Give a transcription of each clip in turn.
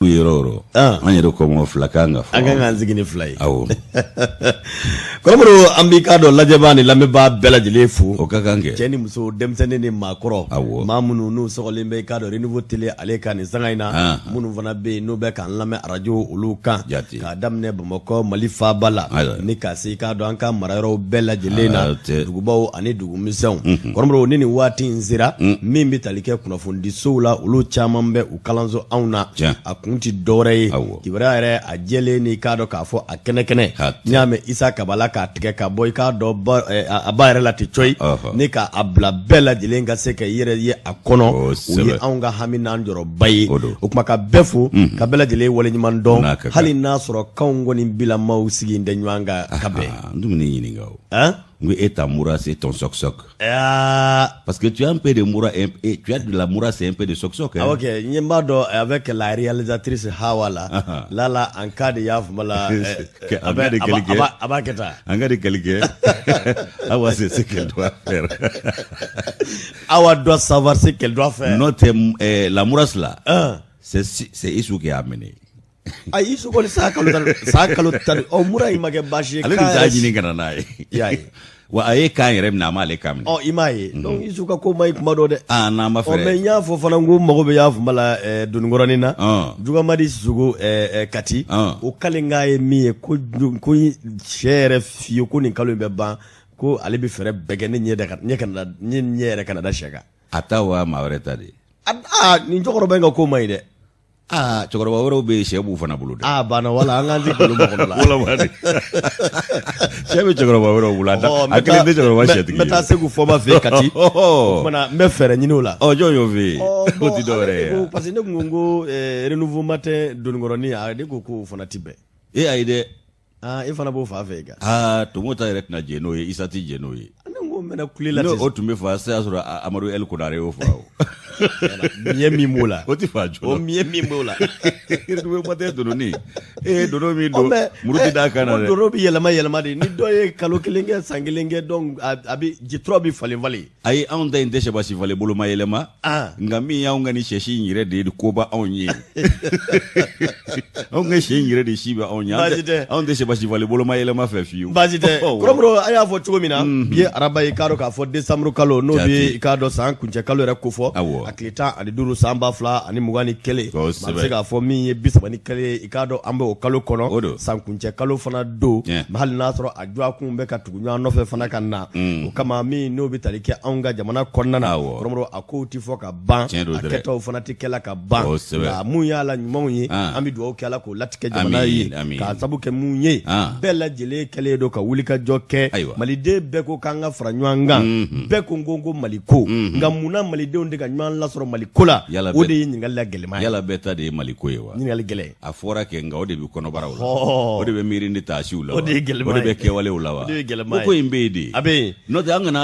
yoro an yɛrɛ kɔmɔ fila kan ka fɔ an kan k'an sigi ni fila ye awɔ kɔrɔmɔrɔ an b'i k'a dɔn lajɛbaa ni lamɛnbaa bɛɛ lajɛlen fo o ka kan kɛ cɛ ni muso denmisɛnnin ni maakɔrɔ awɔ maa minnu n'u sɔgɔlen bɛ i k'a dɔn Renouveau Télé ale ka nin sanga in na minnu fana bɛ yen n'u bɛ k'an lamɛn arajo olu kan k'a daminɛ Bamakɔ Mali faaba la ni ka se i k'a dɔn an ka marayɔrɔw bɛɛ lajɛlen na dugubaw ani dugumisɛnw kɔrɔmɔrɔ ni nin waati in sera min bɛ tali kɛ kunnafonidisow la olu caman bɛ u kalanso anw na a kun ti dɔwɛrɛ ye kibaruya yɛrɛ a jɛlen ni k'a dɔn k'a fɔ a kɛnɛ n'i y'a mɛn Isa Kabala k'a tigɛ ka bɔ i k'a dɔn a ba yɛrɛ la ten coyi ni k'a bila bɛɛ lajɛlen ka se ka i yɛrɛ ye a kɔnɔ o ye anw ka hami n'an jɔrɔba ye o tuma ka bɛɛ fo ka bɛɛ lajɛlen waleɲuman dɔn hali n'a sɔrɔ kanw kɔni bilamaw sigi tɛ ɲɔgɔn kan ka bɛn n tun bɛ ne ɲininka o ngo eta mura c'est ton soc-soc. Parce que tu as un peu de mura et tu as de la mura c'est un peu de soc-soc. Ah ok, Nyembado avec la réalisatrice Hawa là, là en cas de yafmala abaketa. En cas de quelqu'un. Hawa c'est ce qu'elle doit faire. Hawa doit savoir ce qu'elle doit faire. Non, la mura là. C'est Issou qui a amené. Ayi Issou ko sa kalo tan o mura image bashi ka. Ale da jini kana nayi. Yayi. Wa aye kan yɛrɛ bɛna a m'ale kan minɛ. I m'a ye donc Issou ka ko ma ɲi kuma dɔ dɛ. N'a ma fɛrɛ. Mais n y'a fɔ fana ko mago bɛ y'a fama la Donikɔrɔnin na. Jugamadi Sisoko Kati. O k'ale k'a ye min ye ko cɛ yɛrɛ fiye ko nin kalo in bɛ ban ko ale bɛ fɛrɛ bɛɛ kɛ ne ɲɛ yɛrɛ kana da sɛ kan. A ta wa maa wɛrɛ ta de. Nin cɛkɔrɔba in ka ko ma ɲi dɛ. Cɛkɔrɔba wɛrɛw bɛ sɛ b'u fana bolo dɛ. Banna wala an k'an ti kolo mɔgɔ la. Wala wala. Sɛ bɛ cɛkɔrɔba wɛrɛw bolo a kelen tɛ cɛkɔrɔba sɛtigi ye. N bɛ taa Segu fɔma fɛ Kati. O kumana n bɛ fɛɛrɛ ɲini o la. Jɔn y'o fɛ yen. O ti dɔwɛrɛ ye. Parce que ne kun ko Renouveau Matin Donikɔrɔnin a ne ko k'o fana ti bɛn. Ayi dɛ. E fana b'o fan fɛ kan. Tomo ta yɛrɛ tɛna jɛ n'o ye Isa ti jɛ n'o ye. Ne ko n bɛna kule la. O tun bɛ fɔ sisan y'a sɔrɔ Amadu El Kodare y'o fɔ. Miɲɛ min b'o la. O ti fa joona. O miɲɛ min b'o la. Renouveau Matin Dononi. Dono min don muru ti d'a kan na dɛ. Dono bɛ yɛlɛma de ni dɔ ye kalo kelen kɛ san kelen kɛ donc a bɛ jitɔrɔ bɛ falen. Ayi anw ta in tɛ sɛbasi falen bolo ma yɛlɛma. Nka min y'anw ka ni sɛsi in yɛrɛ de ye koba anw ye. Anw ka sɛ in yɛrɛ de si bɛ anw ye. Baasi tɛ. Anw tɛ sɛbasi falen bolo ma yɛlɛma fɛ fiyewu. Baasi tɛ. Kɔrɔmɔrɔ a y'a fɔ cogo min na bi ye araba ye k'a dɔn k'a fɔ décembre kalo n'o bɛ k'a dɔn san kuncɛ kalo yɛrɛ ko fɔ. Awɔ. A tile 15 san 2021. Maa bɛ se k'a fɔ min ye 31 ye i k'a dɔn an bɛ o kalo kɔnɔ. San kuncɛ kalo fana don. Hali n'a sɔrɔ a jɔakun bɛ ka tugu ɲɔgɔn nɔfɛ fana ka na. O kama min n'o bɛ tali kɛ anw ka jamana kɔnɔna na. Kɔrɔmɔrɔ a kow ti fɔ ka ban. A kɛtaw fana ti kɛla ka ban. Nka mun y'a la ɲumanw ye an bɛ dugawu kɛ Ala k'o latigɛ jamana ye. K'a sabu kɛ mun ye bɛɛ lajɛlen kɛlen don ka wulikajɔ kɛ. Maliden bɛɛ ko k'an ka fara ɲɔgɔn kan. Bɛɛ ko Mali ko. Nka munna malidenw de ka ɲɔgɔn lasɔrɔ Mali ko la o de ye ɲininkali la gɛlɛma ye. Yala bɛɛ ta de ye Mali ko ye wa? Ɲininkali gɛlɛn. A fɔra kɛ nka o de bɛ kɔnɔbaraw la. O de bɛ miiri ni taasiw la wa? O de ye gɛlɛma ye. O de bɛ kɛwalew la wa? O de ye gɛlɛma ye. Ko in bɛ yen de. A bɛ yen. N'o tɛ an kana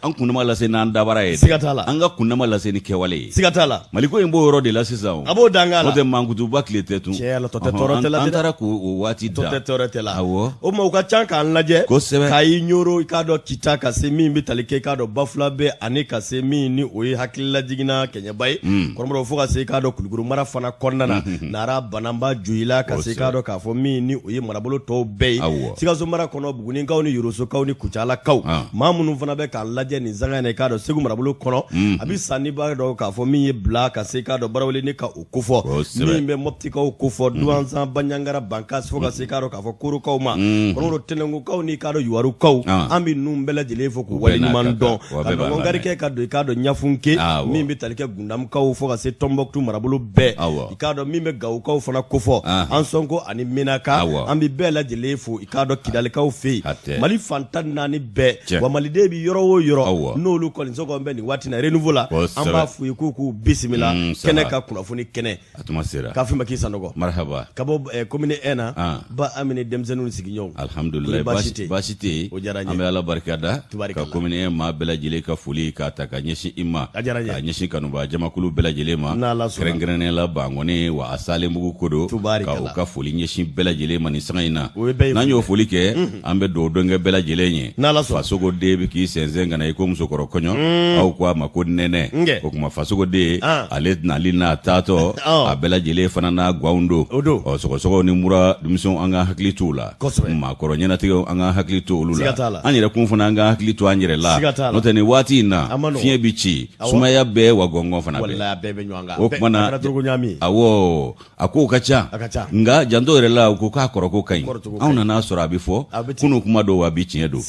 an kunnama lase n'an dabara ye. Siga t'a la. An ka kunnama lase ni kɛwale ye. Siga t'a la. Mali ko in b'o yɔrɔ de la sisan. A b'o danga la. N'o tɛ mankutuba tile tɛ tun. Tiɲɛ yɛrɛ tɔ tɛ tɔɔrɔ tɛ la. An taara k'o waati da. Tɔ tɛ tɔɔrɔ tɛ la. Awɔ. O tuma o ka ca k'an lajɛ. Kosɛbɛ. K'a y'i ɲoro i k'a dɔn Kita ka se min bɛ tali kɛ i k'a dɔn Bafulabe ani ka se min ni o ye hakililajiginna kɛɲɛba ye. Kɔrɔmɔrɔ fo ka se i k'a dɔn Kulukoro mara fana kɔnɔna na. Nara Banamba Joyila ka se i k'a dɔn k'a fɔ min ni o ye marabolo tɔw bɛɛ ye. Sikaso mara kɔnɔ Bugunikaw ni Yorosokaw ni Kucalakaw. Maa minnu fana bɛ k'an lajɛ nin sanga in na i k'a dɔn Segu marabolo kɔnɔ. A bɛ san ni b'a dɔn k'a fɔ min ye bila ka se i k'a dɔn Baraweli ni ka o kofɔ. Min bɛ Moptikaw kofɔ Duwanzan Baɲangara Bankasi fo ka se i k'a dɔn k'a fɔ Korokaw ma. Kɔrɔmɔrɔ Tɛnɛnkukaw ni k'a dɔn Yuwarukaw. An bɛ ninnu bɛɛ lajɛlen fɔ k'u waleɲuman dɔn. Ka dɔnkɔngarikɛ ka don i k'a dɔn Ɲafunke min bɛ tali kɛ Gundamukaw fo ka se Tɔnbɔkutu marabolo bɛɛ. I k'a dɔn min bɛ Gawukaw fana kofɔ. An Sɔnko ani Menaka. An bɛ bɛɛ lajɛlen fo i k'a dɔn Kidalikaw fɛ yen. Mali fan 14 bɛɛ. Wa maliden bɛ yɔrɔ o yɔrɔ n'olu kɔni sɔgɔn bɛ nin waati na Renouveau la. An b'a f'u ye k'u bisimila kɛnɛ ka kunnafoni kɛnɛ. A tuma sera. K'a f'i ma k'i sanɔgɔ. Marahaba. Ka bɔ commune 1 na. Ba Amine denmisɛnninw sigiɲɔgɔnw. Alhamdulilayi baasi tɛ yen. O diyara n ye. An bɛ Ala barikada. Ka commune 1 maa bɛɛ lajɛlen ka foli k'a ta ka ɲɛsin i ma. A diyara n ye. Ka ɲɛsin ɲɛsin kanuba jamakulu bɛɛ lajɛlen ma kɛrɛnkɛrɛnnen la Bangɔni wa a Salenbugu ko don ka u ka foli ɲɛsin bɛɛ lajɛlen ma nin sanga in na n'an y'o foli kɛ an bɛ dugawu dɔnkɛ bɛɛ lajɛlen ye fasogo den bɛ k'i sɛnsɛn ka na i ko musokɔrɔ kɔɲɔ aw ko a ma ko nɛnɛ o tuma fasogo den ale nali n'a taatɔ a bɛɛ lajɛlen fana n'a gwanw don sɔgɔsɔgɔ ni mura denmisɛnw an ka hakili t'u la maakɔrɔ ɲɛnatigɛw an ka hakili to olu la an yɛrɛ kun fana an ka hakili to an yɛrɛ la n'o tɛ nin waati in na fiɲɛ bi ci sumaya bɛɛ wa gɔngɔn fana bɛɛ o kumana awɔ a kow ka ca nka janto yɛrɛ la u ko k'a kɔrɔko ka ɲi anw nana sɔrɔ a bɛ fɔ kunu kuma dɔw a bi tiɲɛ don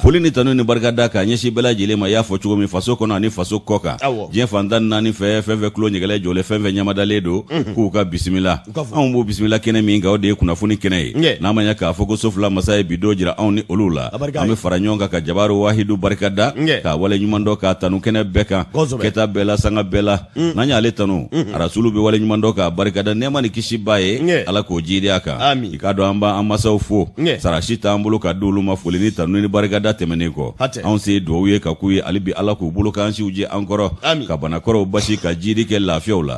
foli ni tanu ni barikada k'a ɲɛsin bɛɛ lajɛlen ma i y'a fɔ cogo min faso kɔnɔ ani faso kɔ kan diɲɛ fantan naani fɛ fɛn fɛn tulo ɲɛgɛlɛ jɔlen fɛn fɛn ɲamadalen don k'u ka bisimila anw b'o bisimila kɛnɛ min kan o de ye kunnafoni kɛnɛ ye n'a ma ɲɛ k'a fɔ ko Sofula masa ye bi dɔ jira anw ni olu la an bɛ fara ɲɔgɔn kan ka Jabaru Wahidu barikada k'a wale ɲuman dɔ k'a tanu kɛnɛ bɛɛ kan kɛta bɛɛ la sanga bɛɛ la n'an y'ale tanu arasulu bɛ wale ɲuman dɔ k'a barikada nɛɛma ni kisi b'a ye ala k'o jiriya kan i k'a dɔn an b'an masaw fo sarasi t'an bolo ka di olu ma foli ni tanu ni barikada tɛmɛnen kɔ anw se duwawu ye ka k'u ye hali bi ala k'u bolo k'an siw je an kɔrɔ ka banakɔrɔw basi ka jiri kɛ lafiyaw la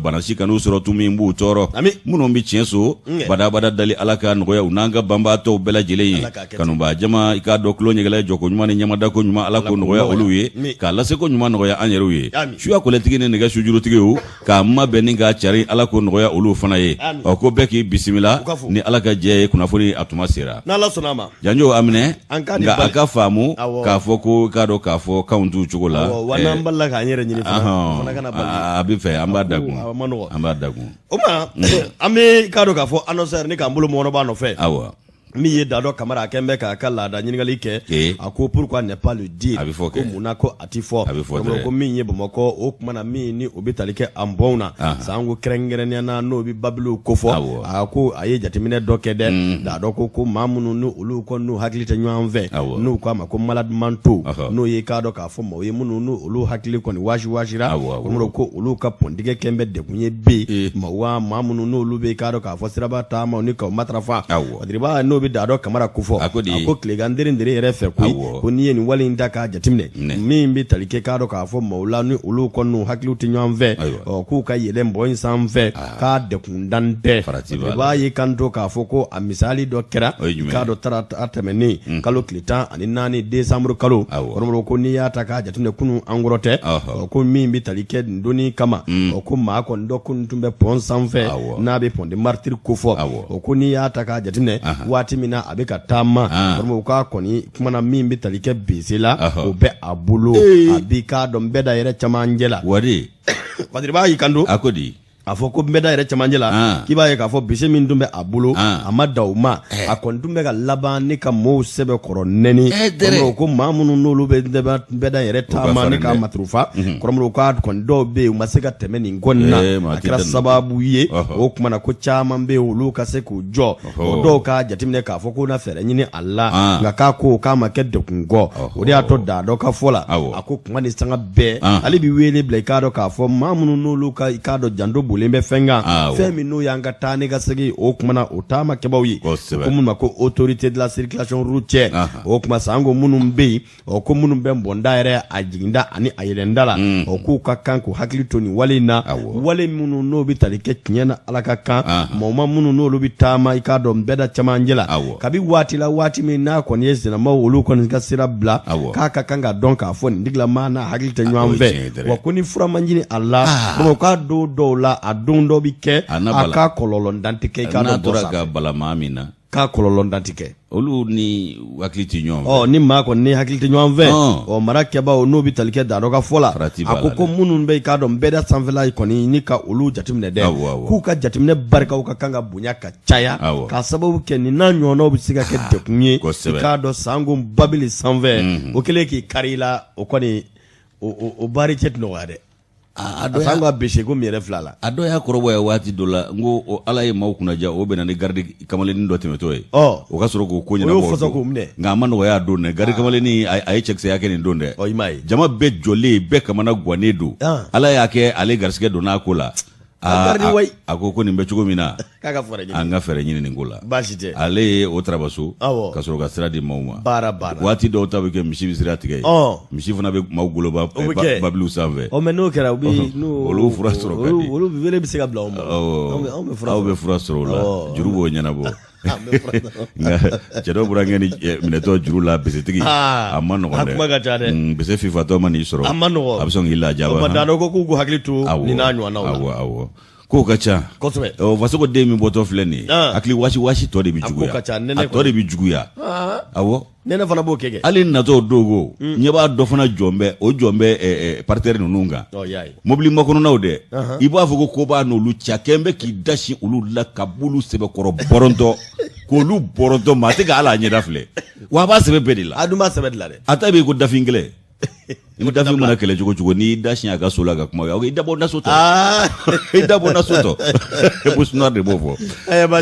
banasi kan'u sɔrɔ tun min b'u tɔɔrɔ minnu bɛ tiɲɛ so badabada dali ala ka nɔgɔya u n'an ka banbaatɔw bɛɛ lajɛlen ye kanuba jama i k'a dɔn tulo ɲɛgɛlɛ jɔko ɲuman ni ɲamadako ɲuman ala k'o nɔgɔya olu ye k'a laseko ɲuman nɔgɔya an yɛrɛw ye suya kɔlɛtigi ni nɛgɛ sujurutigiw k'a mabɛn ni k'a cari ala k'o nɔgɔya olu fana ye ko bɛɛ k'i bisimila ni ala ka jɛ ye kunnafoni a tuma sera janjo aminɛ nka a ka faamu k'a fɔ ko k'a dɔn k'a fɔ kanw t'u cogo la a bɛ fɛ an b'a dagun o ma an bɛ k'a dɔn k'a fɔ annonceur ni k'an bolo mɔnɔ b'a nɔfɛ min ye Dado Kamara a kɛn bɛ k'a ka laada ɲininkali kɛ a ko pourquoi ne pas le dire ko munna ko a ti fɔ ko min ye Bamakɔ o kumana min ni o bɛ tali kɛ an bɔnw na sanko kɛrɛnkɛrɛnnenya na n'o bɛ Babiliw kofɔ a ko a ye jateminɛ dɔ kɛ dɛ Dado ko maa minnu ni olu kɔni n'u hakili tɛ ɲɔgɔn fɛ n'u k'a ma ko malade mentaux n'o ye k'a dɔn k'a fɔ maa ye minnu n'olu hakili kɔni waasira ko olu ka pɔntigɛ kɛn bɛ degun ye bi maa minnu n'olu bɛ k'a dɔn k'a fɔ siraba taama ni k'aw matarafa n'o bɛ Dado Kamara ko fɔ a ko tilegan dere yɛrɛ fɛ ko n'i ye nin wale in da k'a jateminɛ min bɛ tali kɛ k'a dɔn k'a fɔ maaw la ni olu kɔni hakiliw tɛ ɲɔgɔn fɛ k'u ka yɛlɛn bɔ in sanfɛ k'a dekun dan tɛ i b'a ye kan to k'a fɔ ko a misali dɔ kɛra k'a dɔn taara a tɛmɛnen kalo tile 14 décembre kalo ko n'i y'a ta k'a jateminɛ kunun an kɔrɔ tɛ ko min bɛ tali kɛ nin donni kama ko maa kɔni dɔ kun tun bɛ pɔn sanfɛ n'a bɛ pɔn de martyr ko fɔ ko n'i y'a ta k'a jateminɛ waati min na a bɛ ka taama u k'a kɔni kumana min bɛ tali kɛ bese la o bɛ a bolo a bi k'a dɔn bɛɛ da yɛrɛ camancɛ la Badiri b'a y'i kanto a ko di a fɔ ko bɛɛ da yɛrɛ camancɛ la k'i b'a ye k'a fɔ bese min tun bɛ a bolo a ma da o ma a kɔni tun bɛ ka laban ne ka mɔɔw sɛbɛ kɔrɔ nɛni ko maa minnu n'olu bɛ bɛɛ da yɛrɛ taama ne ka maturufa kɔrɔmɔrɔw k'a kɔni dɔw bɛ yen u ma se ka tɛmɛ nin kɔni na a kɛra sababu ye o kumana ko caman bɛ yen olu ka se k'u jɔ o dɔw k'a jateminɛ k'a fɔ ko na fɛɛrɛ ɲini a la nka k'a ko k'a ma kɛ dekun kɔ o de y'a to Dado ka fɔ la a ko kuma ni sanga bɛɛ ale bɛ wele bila i k'a dɔn k'a fɔ maa minnu n'olu ka i k'a dɔn janto bolen bɛ fɛn kan fɛn min n'o y'an ka taa ni ka segin o kumana o taama kɛbaw ye ko minnu ma ko autorité de la circulation routière o kuma san ko minnu bɛ yen ko minnu bɛ bɔnda yɛrɛ a jiginda ani a yɛlɛnda la k'u ka kan k'u hakili to nin wale in na wale minnu n'o bɛ tali kɛ tiɲɛ na ala ka kan maa minnu n'olu bɛ taama i k'a dɔn bɛɛ da camancɛ la kabi waati la waati min n'a kɔni ye senamaw olu kɔni ka sira bila k'a ka kan ka dɔn k'a fɔ nin tigilamaa n'a hakili tɛ ɲɔgɔn fɛ wa ko ni fura man ɲini a la k'a don dɔw la a don dɔ bi kɛ a ka kɔlɔlɔ dan tɛ kɛ i k'a dɔn bɔ sanfɛ ka bala maa min na k'a kɔlɔlɔ dan tɛ kɛ olu ni hakili tɛ ɲɔgɔn fɛ ni maa kɔni ni hakili tɛ ɲɔgɔn fɛ mara kɛbaaw n'o bɛ tali kɛ Dado ka fɔ la a ko minnu bɛ i k'a dɔn bɛɛ da sanfɛla kɔni ni ka olu jateminɛ dɛ k'u ka jateminɛ barikaw ka kan ka bonya ka caya k'a sababu kɛ nin n'a ɲɔgɔnnaw bɛ se ka kɛ dekun ye i k'a dɔn sanko Babili sanfɛ o kɛlen k'i kari la o kɔni o baari cɛ tɛ nɔgɔya dɛ a san ka bese ko mi yɛrɛ fila la a dɔ y'a kɔrɔbɔ ye waati dɔ la n ko ala ye maaw kunnaja o bɛ na ni garidi kamalennin dɔ tɛmɛtɔ ye o ka sɔrɔ k'o ko ɲɛnabɔ o y'o fɔsɔ k'o minɛ nka a ma nɔgɔya don dɛ garidi kamalennin a ye cɛkisɛya kɛ nin don dɛ i m'a ye jama bɛɛ jɔlen bɛɛ kamana gannen don ala y'a kɛ ale garisigɛ don n'a ko la a ko nin bɛ cogo min na an ka fɛɛrɛ ɲini nin ko la ale ye o Tarabaso ka sɔrɔ ka sira di maaw ma waati dɔw ta bɛ kɛ misi bɛ sira tigɛ misi fana bɛ maaw goloba babiliw sanfɛ mais n'o kɛra olu fura sɔrɔ ka di olu wele bɛ se ka bila aw bɛ fura sɔrɔ o la juru b'o ɲɛnabɔ nka cɛ dɔ bɔra ni minɛtɔ juru la besetigi a ma nɔgɔn dɛ bese fifatɔ ma n'i sɔrɔ a bɛ sɔn k'i lajaba ko k'u hakili to nin n'a ɲɔgɔnnaw la awɔ kow ka ca faso ko den min bɔtɔ filɛ nin ye hakili wasi tɔ de bɛ juguya a tɔ de bɛ juguya awɔ nɛnɛ fana b'o kɛ hali natɔ dogo ɲɛ b'a dɔ fana jɔn bɛ partenaire ninnu kan mobili makɔnɔnaw dɛ i b'a fɔ ko b'a n'olu cɛ kɛn bɛ k'i dasi olu la ka bulu sɛbɛkɔrɔ bɔrɔntɔ k'olu bɔrɔntɔ maa tɛ ka ala ɲɛda filɛ wa a b'a sɛbɛ bɛɛ de la a dun b'a sɛbɛ de la dɛ a ta bɛ ko dafin kɛlɛ ni dafin mana kɛlɛ cogo cogo n'i da siɲɛ a ka so la ka kuma i dabɔ naso tɔ i dabɔ naso tɔ Busnor de b'o fɔ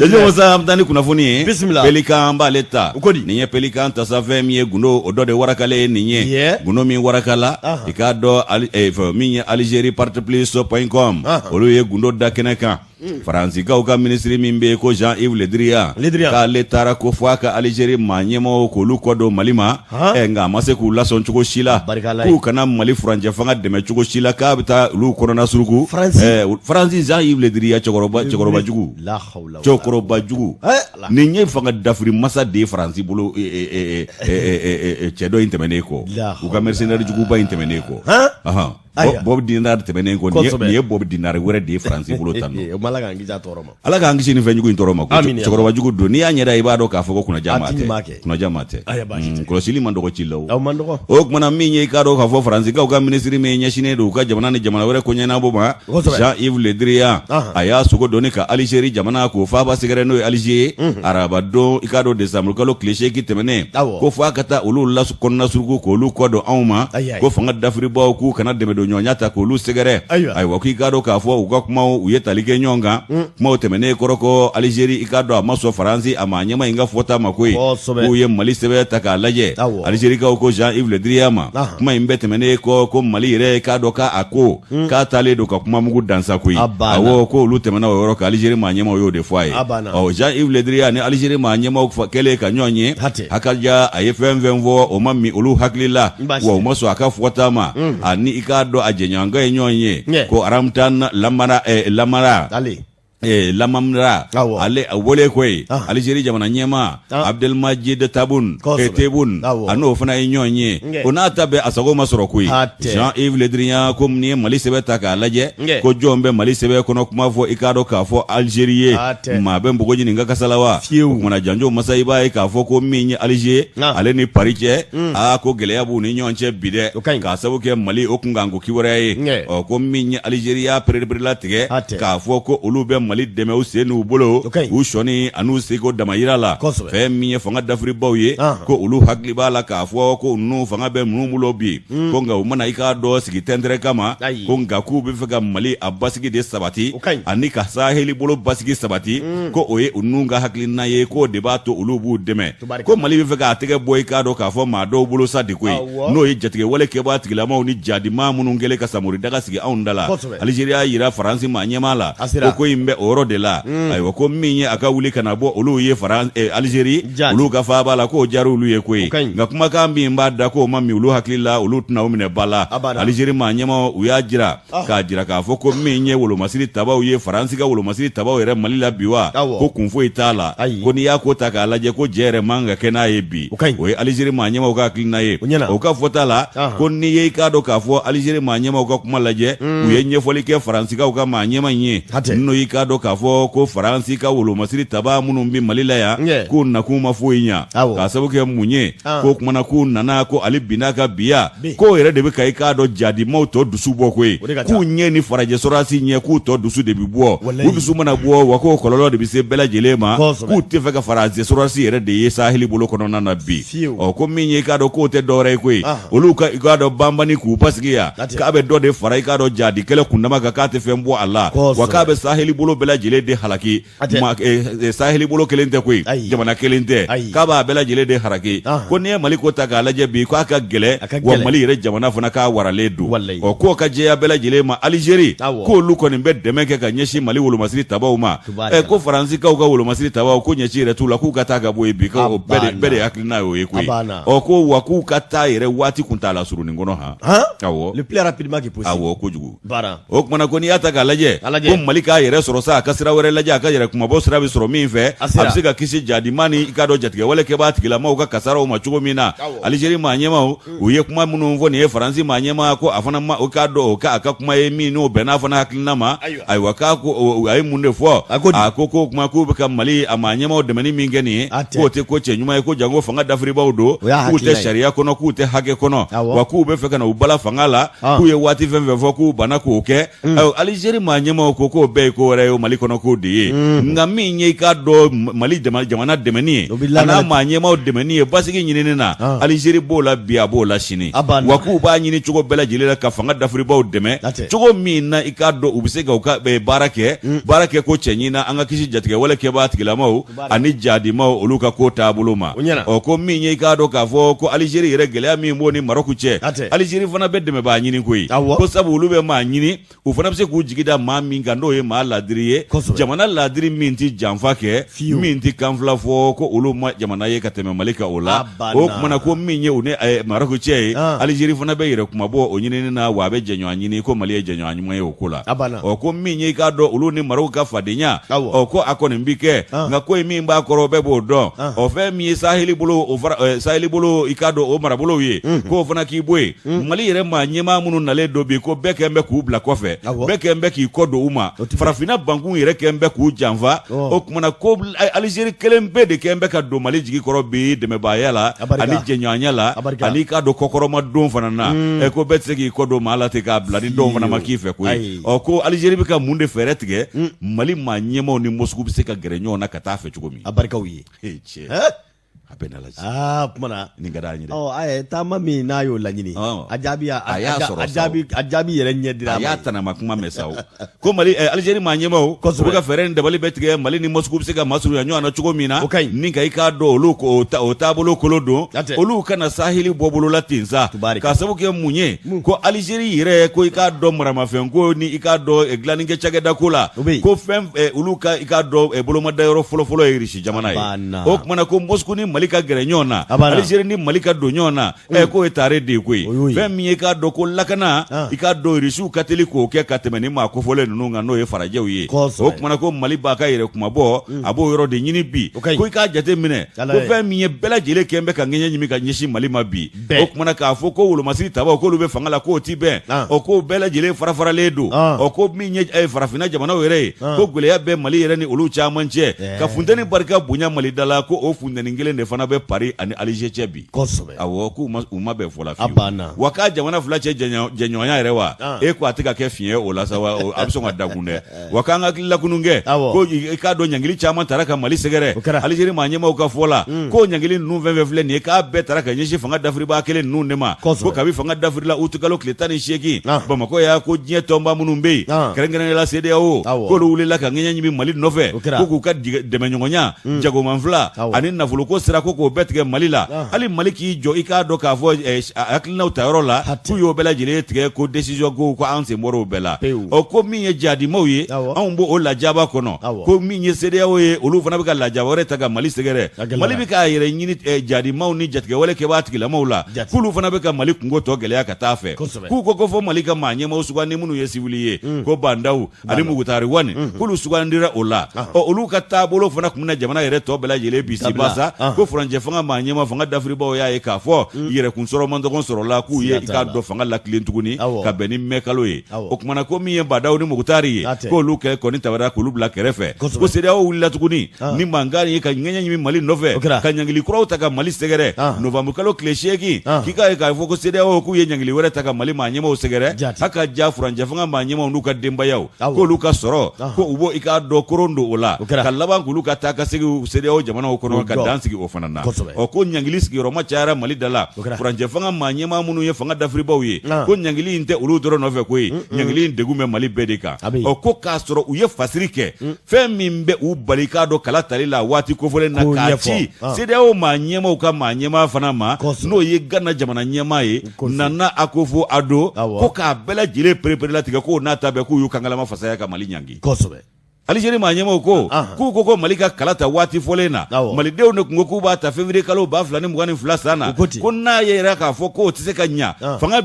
jɛjɛ sa an bɛ taa ni kunnafoni ye pelikan b'ale ta nin ye pelikan tasa fɛn min ye gundo o dɔ de warakale ye nin ye gundo min warakala i k'a dɔn min ye Algérie parteplus.com olu ye gundo da kɛnɛ kan Faransikaw ka minisiri min bɛ yen ko Jean-Yves Le Drian k'ale taara ko fɔ a ka Algérie maa ɲɛmaaw k'olu kɔ don Mali ma nka a ma se k'u lasɔn cogo si la k'u kana Mali furancɛ fanga dɛmɛ cogo si la k'a bɛ taa olu kɔnɔna suruku Faransi Jean-Yves Le Drian cɛkɔrɔba jugu nin ye fanga dafiri masa de ye Faransi bolo cɛ dɔ in tɛmɛnen kɔ u ka mercenaire juguba in tɛmɛnen kɔ Bob Dinar tɛmɛnen kɔ nin ye Bob Dinar wɛrɛ de ye Faransi bolo tan Ala k'an kisi nin fɛnjugu in tɔɔrɔ ma cɛkɔrɔba jugu don n'i y'a ɲɛda i b'a dɔn k'a fɔ ko kunnaja maa tɛ kɔlɔsili man dɔgɔ ci la o kumana min ye i k'a dɔn k'a fɔ Faransikaw ka minisiri min ɲɛsinnen don u ka jamana ni jamana wɛrɛ ko ɲɛnabɔ ma Jean-Yves Le Drian a y'a sogo dɔnni ka Algérie jamana k'o faaba sɛgɛrɛ n'o ye Alger araba don i k'a dɔn décembre kalo tile 8 tɛmɛnen ko f'a ka taa olu kɔnɔna suruku k'olu kɔ don anw ma ko fanga dafiribaw k'u kana dɛmɛ don ɲɔgɔnya ta k'olu sɛgɛrɛ ayiwa k'i k'a dɔn k'a fɔ u ka kumaw u ye tali kɛ ɲɔgɔn kan kumaw tɛmɛnen kɔrɔ ko Algérie i k'a dɔn a ma sɔn Faransi a ma ɲɛma in ka fɔta ma koyi k'u ye Mali sɛbɛn ta k'a lajɛ Algérikaw ko Jean-Yves Le Drian ma kuma in bɛɛ tɛmɛnen kɔ ko Mali yɛrɛ k'a dɔn k'a ko k'a taalen don ka kuma mugu dansa koyi awɔ ko olu tɛmɛna o yɔrɔ kan Algérie maa ɲɛmaw y'o de fɔ a ye Jean-Yves Le Drian ni Algérie maa ɲɛmaw kɛlen ka ɲɔgɔn ye hakaja a ye fɛn fɛn fɔ o ma min olu hakili la wa u ma sɔn a ka fɔta ma ani i k'a dɔn a jɛɲɔgɔnkɛ ye ɲɔgɔn ye ko aramtan lamara ale a wele koyi Algérie jamana ɲɛma Abdelmajid Tebboune a n'o fana ye ɲɔgɔn ye o n'a ta bɛ a sago ma sɔrɔ koyi Jean-Yves Le Drian ko ni ye Mali sɛbɛn ta k'a lajɛ ko jɔn bɛ Mali sɛbɛn kɔnɔ kuma fɔ i k'a dɔn k'a fɔ Algérie ye maa bɛ npogo ɲini ka kasala wa o kumana janjo masa i b'a ye k'a fɔ ko min ye Alger ale ni Paris cɛ ko gɛlɛya b'u ni ɲɔgɔn cɛ bi dɛ k'a sabu kɛ Mali o kun kan ko kiwɛrɛ ye ko min ye Algérie y'a pereperela tigɛ k'a fɔ ko olu bɛ Mali dɛmɛ u sen n'u bolo u sɔnni an'u seko damayira la fɛn min ye fanga dafiribaw ye ko olu hakili b'a la k'a fɔ ko ninnu fanga bɛ minnu bolo bi ko nka u mana i k'a dɔn sigi tɛntɛrɛ kama ko nka k'u bɛ fɛ ka Mali a basigi de sabati ani ka Saheli bolo basigi sabati ko o ye u ninnu ka hakilina ye k'o de b'a to olu b'u dɛmɛ ko Mali bɛ fɛ k'a tɛgɛ bɔ i k'a dɔn k'a fɔ maa dɔw bolo sa de koyi n'o ye jatigɛ wale kɛbaa tigilamaw ni jadima minnu kɛlen ka samori daga sigi anw da la Algérie y'a yira Faransi maa ɲɛmaa la ko in bɛ o yɔrɔ de la ayiwa ko min ye a ka wuli kana bɔ olu ye Algérie olu ka faaba la k'o jari olu ye koyi nka kumakan min b'a da k'o ma min olu hakili la olu tɛna o minɛ ba la Algérie maa ɲɛma u y'a jira k'a jira k'a fɔ ko min ye wolomasiri tabaw ye Faransi ka wolomasiri tabaw yɛrɛ Mali la bi wa ko kun foyi t'a la ko n'i y'a ko ta k'a lajɛ ko jɛ yɛrɛ man ka kɛ n'a ye bi o ye Algérie maa ɲɛmaw ka hakilina ye o ka fɔta la ko n'i ye i k'a dɔn k'a fɔ Algérie maa ɲɛmaw ka kuma lajɛ u ye ɲɛfɔli kɛ Faransikaw ka maa ɲɛma in ye n'o y'i k'a dɔn k'a fɔ ko Faransi ka wolomasiri taba minnu bɛ Mali la yan k'u nakun ma foyi ɲa k'a sabu kɛ mun ye k'o kumana k'u nana ko ale binna ka biya k'o yɛrɛ de bɛ ka i k'a dɔn jadimaw tɔ dusu bɔ koyi k'u ɲɛ ni farajɛ sɔrɔdasi ɲɛ k'u tɔ dusu de bɛ bɔ u dusu mana bɔ wa k'o kɔlɔlɔ de bɛ se bɛɛ lajɛlen ma k'u tɛ fɛ ka farajɛ sɔrɔdasi yɛrɛ de ye Saheli bolo kɔnɔna na bi ko min ye i k'a dɔn k'o tɛ dɔwɛrɛ ye koyi olu ka i k'a dɔn banbani k'u basigi yan k'a bɛ dɔ de fara i k'a dɔn jadi kɛlɛ kundama kan k'a tɛ fɛn bɔ a la wa k'a bɛ Saheli bolo bela jele de halaki saheli bolo kelen tɛ koyi jamana kelen tɛ k'a b'a bela jele de haraki ko ni ye Mali ko ta k'a lajɛ bi k'a ka gɛlɛ wa Mali yɛrɛ jamana fana k'a waralen don k'o ka jɛya bela jele ma Algérie k'olu kɔni bɛ dɛmɛ kɛ ka ɲɛsin Mali wolomasiri tabaw ma ko Faransikaw ka wolomasiri tabaw ko ɲɛci yɛrɛ t'u la k'u ka taa ka bɔ yen bi ko bɛɛ de hakilina y'o ye koyi ko wa k'u ka taa yɛrɛ waati kun t'a la surunin kɔnɔ awɔ le plus rapidement que possible awɔ kojugu o kumana ko n'i y'a ta k'a lajɛ ko Mali k'a yɛrɛ sɔrɔ sa a ka sira wɛrɛ lajɛ a ka yɛrɛ kumabɔ sira bɛ sɔrɔ min fɛ a bɛ se ka kisi jadima ni i ka dɔn jatigɛ wale kɛ b'a tigilamaw ka kasaraw ma cogo min na Algérie maa ɲɛmaw u ye kuma minnu fɔ nin ye Faransi maa ɲɛma ko a fana o k'a dɔn o a ka kuma ye min n'o bɛnna fana hakilina ma ayiwa k'a ko a ye mun de fɔ a ko kuma k'u bɛ ka Mali a maa ɲɛmaw dɛmɛni min kɛ nin ye k'o tɛ ko cɛ ɲuman ye ko janko fanga dafiribaw don k'u tɛ sariya kɔnɔ k'u tɛ hakɛ kɔnɔ wa k'u bɛ fɛ ka na u bala fanga la k'u ye waati fɛn fɛn fɔ k'u banna k'o kɛ Algérie maa ɲɛmaw ko k'o bɛɛ ye ko wɛrɛ ye Mali kɔnɔ k'o de ye nka min ye i k'a dɔn Mali jamana dɛmɛni ye a n'a maa ɲɛmaw dɛmɛni ye basigi ɲinini na Algérie b'o la bi a b'o la sini wa k'u b'a ɲini cogo bɛɛ lajɛlen la ka fanga dafiribaw dɛmɛ cogo min na i k'a dɔn u bɛ se ka u ka baara kɛ ko cɛ ɲina an ka kisi jatigɛ wale kɛbaa tigilamaw ani jadimaw olu ka ko taabolo ma ko min ye i k'a dɔn k'a fɔ ko Algérie yɛrɛ gɛlɛya min b'o ni Maroc cɛ Algérie fana bɛ dɛmɛ b'a ɲini koyi ko sabu olu bɛ maa ɲini u fana bɛ se k'u jigi da maa min kan n'o ye maa ladiri ye jamana ladiri min tɛ janfa kɛ min tɛ kanfila fɔ ko olu ma jamana ye ka tɛmɛ Mali kan o la o kumana ko min ye u ni Maroc cɛ ye Algérie fana bɛ yɛrɛ kuma bɔ o ɲinini na wa a bɛ jɛɲɔgɔn ɲini ko Mali ye jɛɲɔgɔn ɲuman ye o ko la ko min ye i k'a dɔn olu ni Maroc ka fadenya ko a kɔni bi kɛ nka ko min b'a kɔrɔ bɛɛ b'o dɔn fɛn min ye saheli bolo i k'a dɔn o marabolow ye k'o fana k'i bɔ yen Mali yɛrɛ maa ɲɛmaa minnu nalen don bi ko bɛɛ kɛn bɛ k'u bila kɔfɛ bɛɛ kɛn bɛ k'i kɔ don u ma farafinna bankun yɛrɛ kɛn bɛ k'u janfa o kumana ko Algérie kelen bɛɛ de kɛn bɛ ka don Mali jigi kɔrɔ bi dɛmɛbaaya la ani jɛɲɔgɔnya la ani k'a dɔn kɔkɔrɔma don fana na ko bɛɛ tɛ se k'i kɔ don maa la ten k'a bila ni dɔw fana ma k'i fɛ koyi ko Algérie bɛ ka mun de fɛɛrɛ tigɛ Mali maa ɲɛmaw ni Moscou bɛ se ka gɛrɛ ɲɔgɔn na ka taa fɛ cogo min a barikaw ye cɛ a bɛ na lajɛ kumana nin ka d'an ye dɛ a taama min n'a y'o laɲini a jaabi a y'a sɔrɔ a jaabi yɛrɛ ɲɛ dira a y'a tanama kuma mɛn sa ko Mali Algérie maa ɲɛmaw u bɛ ka fɛɛrɛ ni dabali bɛ tigɛ Mali ni Moscou bɛ se ka masurunya ɲɔgɔn na cogo min na ni ka i k'a dɔn olu o taabolo kolo don olu kana saheli bɔ bolo la ten sa k'a sababu kɛ mun ye ko Algérie yɛrɛ ko i k'a dɔn maramafɛn ko ni i k'a dɔn dilannikɛ cakɛda ko la ko fɛn olu ka i k'a dɔn bolomadayɔrɔ fɔlɔfɔlɔ ye Russie jamana ye o kumana ko Moscou ni Mali ka gɛrɛ ɲɔgɔn na Algérie ni Mali ka don ɲɔgɔn na k'o ye tare de ye koyi fɛn min ye k'a dɔn ko lakana i k'a dɔn Russiw ka teli k'o kɛ ka tɛmɛ ni maa kofɔlen ninnu kan n'o ye farajɛw ye o kumana ko Mali b'a ka yɛrɛ kumabɔ a b'o yɔrɔ de ɲini bi ko i k'a jate minɛ ko fɛn min ye bɛɛ lajɛlen kɛn bɛ ka ŋɛɲɛ ɲimi ka ɲɛsin Mali ma bi o kumana k'a fɔ ko wolomasiri tabaw k'olu bɛ fanga la k'o ti bɛn ko bɛɛ lajɛlen farafaralen don ko min ye farafinna jamanaw yɛrɛ ye ko gɛlɛya bɛ Mali yɛrɛ ni olu caman cɛ ka funteni barika bonya Mali da la ko o funteni kelen de fana bɛ Paris ani Alger cɛ bi awɔ k'u ma bɛn fɔ la fiyewu wa k'a jamana fila cɛ jɛɲɔgɔnya yɛrɛ wa ko a tɛ ka kɛ fiɲɛ o la sa wa a bɛ sɔn ka dakun dɛ wa k'an ka hakilila kunun kɛ ko i k'a dɔn ɲangili caman taara ka Mali sɛgɛrɛ Algérie maa ɲɛmaw ka fɔ la ko ɲangili ninnu fɛn fɛn filɛ nin ye k'a bɛɛ taara ka ɲɛsin fanga dafiribaa kelen ninnu de ma ko kabi fanga dafirila août kalo tile 18 Bamakɔ y'a ko diɲɛ tɔnba minnu bɛ yen kɛrɛnkɛrɛnnenya la CEDEAO k'olu wulila ka ŋɛɲɛ ɲimi Mali nɔfɛ ko k'u ka dɛmɛɲɔgɔnya jagoman fila ani nafoloko sira ko k'o bɛɛ tigɛ Mali la hali Mali k'i jɔ i k'a dɔn k'a fɔ hakilinaw ta yɔrɔ la k'u y'o bɛɛ lajɛlen tigɛ ko décision ko an sen bɔra o bɛɛ la ko min ye jadimaw ye anw b'o lajaba kɔnɔ ko min ye CEDEAO ye olu fana bɛ ka lajaba wɛrɛ ta ka Mali sɛgɛrɛ Mali bɛ k'a yɛrɛ ɲini jadimaw ni jatigɛ wale kɛbaa tigilamaw la k'olu fana bɛ ka Mali kungo tɔ gɛlɛya ka taa fɛ k'u ko fɔ Mali ka maa ɲɛmaw sugandi minnu ye civil ye ko Bandaw ani Mugutari Wani k'olu sugandira o la olu ka taabolo fana tun bɛna jamana yɛrɛ tɔ bɛɛ lajɛlen bisi basa ko furancɛ fanga maa ɲɛma fanga dafiribaw y'a ye k'a fɔ yɛrɛkun sɔrɔ man dɔgɔn sɔrɔla k'u ye i k'a dɔn fanga latilen tuguni ka bɛn ni mɛ kalo ye o kumana ko min ye Bandaw ni Mugutari ye k'olu kɔni tabara k'olu bila kɛrɛfɛ ko CEDEAO wulila tuguni ni mankan ye ka ŋɛɲɛ ɲimi Mali nɔfɛ ka ɲangili kuraw ta ka Mali sɛgɛrɛ novembre kalo tile 8 k'i k'a ye k'a fɔ ko CEDEAO k'u ye ɲangili wɛrɛ ta ka Mali maa ɲɛmaw sɛgɛrɛ a ka ja furancɛ fanga maa ɲɛmaw n'u ka denbayaw k'olu ka sɔrɔ ko u b'o i k'a dɔn koron don o la ka laban k'olu ka taa ka segin CEDEAO jamanaw kɔnɔ ka dan sigi o fana fana na o ko ɲangili sigiyɔrɔma cayara Mali da la furancɛ fanga maa ɲɛmaa minnu ye fanga dafiribaw ye ko ɲangili in tɛ olu dɔrɔn nɔfɛ koyi ɲangili in degun bɛ Mali bɛɛ de kan o ko k'a sɔrɔ u ye fasiri kɛ fɛn min bɛ u bali k'a dɔn kala tali la waati kofɔlen na k'a ci CEDEAO maa ɲɛmaaw ka maa ɲɛmaa fana ma n'o ye Gana jamana ɲɛmaa ye Nana Akufo Addo ko k'a bɛɛ lajɛlen perepere k'o n'a ta bɛɛ k'u y'u kangalama fasaya ka Mali ɲangi Algérie maa ɲɛmaaw ko k'u ko Mali ka kala ta waati fɔlen na malidenw de kun ko k'u b'a ta février kalo 2022 san na ko n'a ye yɛrɛ k'a fɔ k'o tɛ se ka ɲa fanga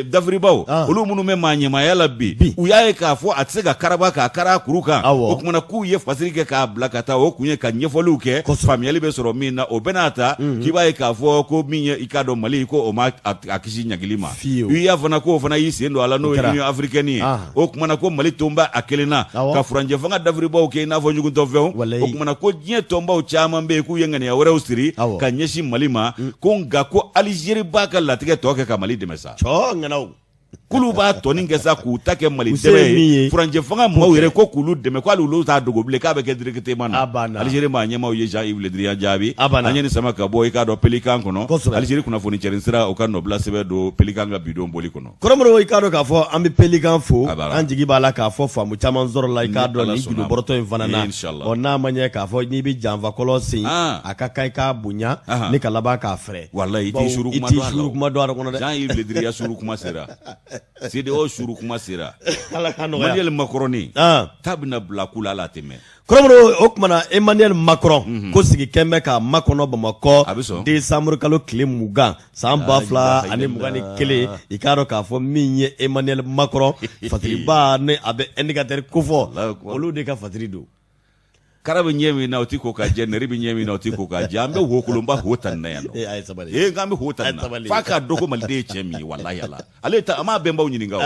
dafiribaw olu minnu bɛ maa ɲɛmaaya la bi u y'a ye k'a fɔ a tɛ se ka karaba k'a kara kuru kan o kumana k'u ye fasiri kɛ k'a bila ka taa o kun ye ka ɲɛfɔliw kɛ faamuyali bɛ sɔrɔ min na o bɛ n'a ta k'i b'a ye k'a fɔ ko min ye i k'a dɔn Mali ko o ma a kisi ɲagili ma y'a fana k'o fana y'i sen don a la n'o ye Union africaine ye o kumana ko Mali tɔnba a kelen na ka furancɛ fanga dafiribaw kɛ i n'a fɔ ɲugutɔfɛnw o kumana ko diɲɛ tɔnbaw caman bɛ yen k'u ye ŋaniya wɛrɛw siri ka ɲɛsin Mali ma ko nka ko Algérie b'a ka latigɛ tɔ kɛ ka Mali dɛmɛ sa k'olu b'a tɔnin kɛ sa k'u ta kɛ Mali dɛmɛ ye furancɛ fanga maaw yɛrɛ ko k'ulu dɛmɛ k'ali olu t'a dogo bilen k'a bɛ kɛ directement na Algérie maa ɲɛmaaw ye Jean-Yves Le Drian jaabi an ye nin sama ka bɔ i k'a dɔn Pélican kɔnɔ Algérie kunnafoni cɛrin sira o ka nɔbila sɛbɛn don Pélican ka bidon boli kɔnɔ kɔrɔmɔrɔw i k'a dɔn k'a fɔ an bɛ Pélican fo an jigi b'a la k'a fɔ faamu caman sɔrɔ la i k'a dɔn nin gindo bɔrɔtɔ in fana na n'a ma ɲɛ k'a fɔ n'i bɛ janfa kɔlɔn sen a ka kan i k'a bonya ni ka laban k'a fɛrɛ walayi i t'i suru kuma dɔn a kɔnɔ dɛ Jean-Yves Le Drian suru kuma sera CEDEAO suru kuma sera Emmanuel Macron t'a bɛna bila kula la tɛmɛ kɔrɔmɔrɔw o kumana Emmanuel Macron ko sigi kɛn bɛ ka makɔnɔ Bamakɔ décembre kalo tile 20 san 2021 i k'a dɔn k'a fɔ min ye Emmanuel Macron fatiriba ni a bɛ indicateur kofɔ olu de ka fatiri don kara bɛ ɲɛ min na o tɛ ko ka jɛ nɛri bɛ ɲɛ min na o tɛ ko ka jɛ an bɛ wo kolonba ho tan na yan nɔ k'an bɛ ho tan na f'a k'a dɔn ko Maliden ye cɛ min ye walahi ala ale ta a m'a bɛnbaw ɲininka o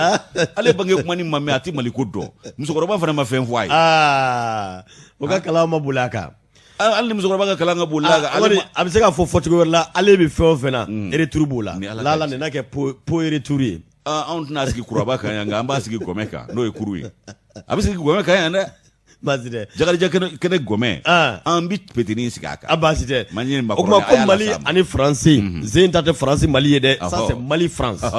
ale bange kuma ni ma mɛn a tɛ Mali ko dɔn musokɔrɔba fana ma fɛn fɔ a ye o ka kalan ma boli a kan hali ni musokɔrɔba ka kalan ka boli a kan a bɛ se ka fɔ fɔcogo wɛrɛ la ale bɛ fɛn o fɛn na retour b'o la lala nin n'a kɛ po retour ye anw tɛna sigi kuraba kan yan nka an b'a sigi gɔmɛ kan n'o ye kuru ye a bɛ sigi gɔmɛ kan yan dɛ baasi tɛ Jakarija kɛnɛ gɔmɛ an bɛ petini sigi a kan baasi tɛ o kuma ko Mali ani Faransi zen ta tɛ Faransi Mali ye dɛ ça c'est Mali France c'est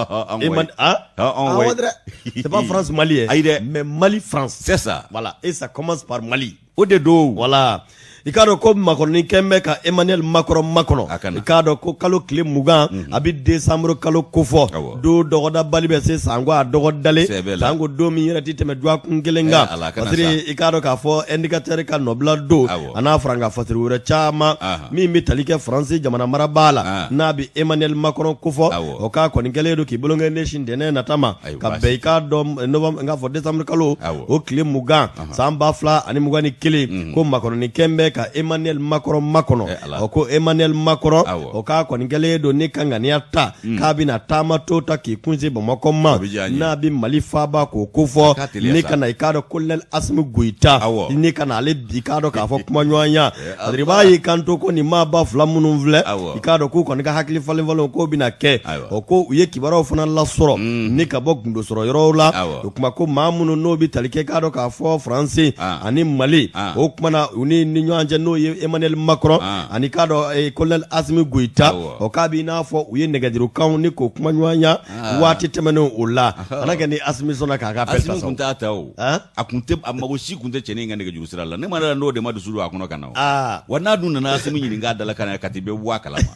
pas France Mali ye ayi dɛ mais Mali France c'est ça voilà et ça commence par Mali o de don voilà i k'a dɔn ko makɔrɔni kɛn bɛ ka Emmanuel Macron makɔnɔ i k'a dɔn ko kalo tile 20 a bɛ décembre kalo kofɔ don dɔgɔdabali bɛ se sanko a dɔgɔdalen sanko don min yɛrɛ ti tɛmɛ dɔgɔkun kelen kan fasiri i k'a dɔn k'a fɔ indicateur ka nɔbila don a n'a fara n ka fasiri wɛrɛ caman min bɛ tali kɛ Faransi jamana mara b'a la n'a bɛ Emmanuel Macron kofɔ o k'a kɔni kɛlen don k'i bolokɛ ɲɛsin ntɛnɛn nata ma ka bɛn i k'a dɔn n k'a fɔ décembre kalo o tile 20 san 2021 ko makɔrɔni kɛn bɛ ka Emmanuel Macron makɔnɔ o ko Emmanuel Macron o k'a kɔni kɛlen don ni ka ŋaniya ta k'a bɛna taama to ta k'i kunse Bamakɔ ma n'a bɛ Mali faaba k'o kofɔ ni ka na i k'a dɔn Colonel Assimi Goïta ni ka na ale bi k'a dɔn k'a fɔ kumaɲɔgɔnya parce que i b'a ye kan to ko nin maa ba fila minnu filɛ i k'a dɔn k'u kɔni ka hakili falen falen k'o bɛna kɛ o ko u ye kibaruyaw fana lasɔrɔ ni ka bɔ gundo sɔrɔ yɔrɔw la o kuma ko maa minnu n'o bɛ tali kɛ k'a dɔn k'a fɔ Faransi ani Mali o kumana u ni ɲɔgɔn cɛ n'o ye Emmanuel Macron ani k'a dɔn Colonel Assimi Goïta o k'a b'i n'a fɔ u ye nɛgɛjurukanw ni k'o kumaɲɔgɔnya waati tɛmɛnen o la ala kɛ ni Assimi sɔnna k'a ka pɛrɛn ta Assimi kun t'a ta o a kun tɛ a mago si kun tɛ cɛnin ka nɛgɛjuru sira la ne ma dala n'o de ma dusu don a kɔnɔ ka na o wa n'a dun nana Assimi ɲininka dala ka na ka t'i bɛ bɔ a kalama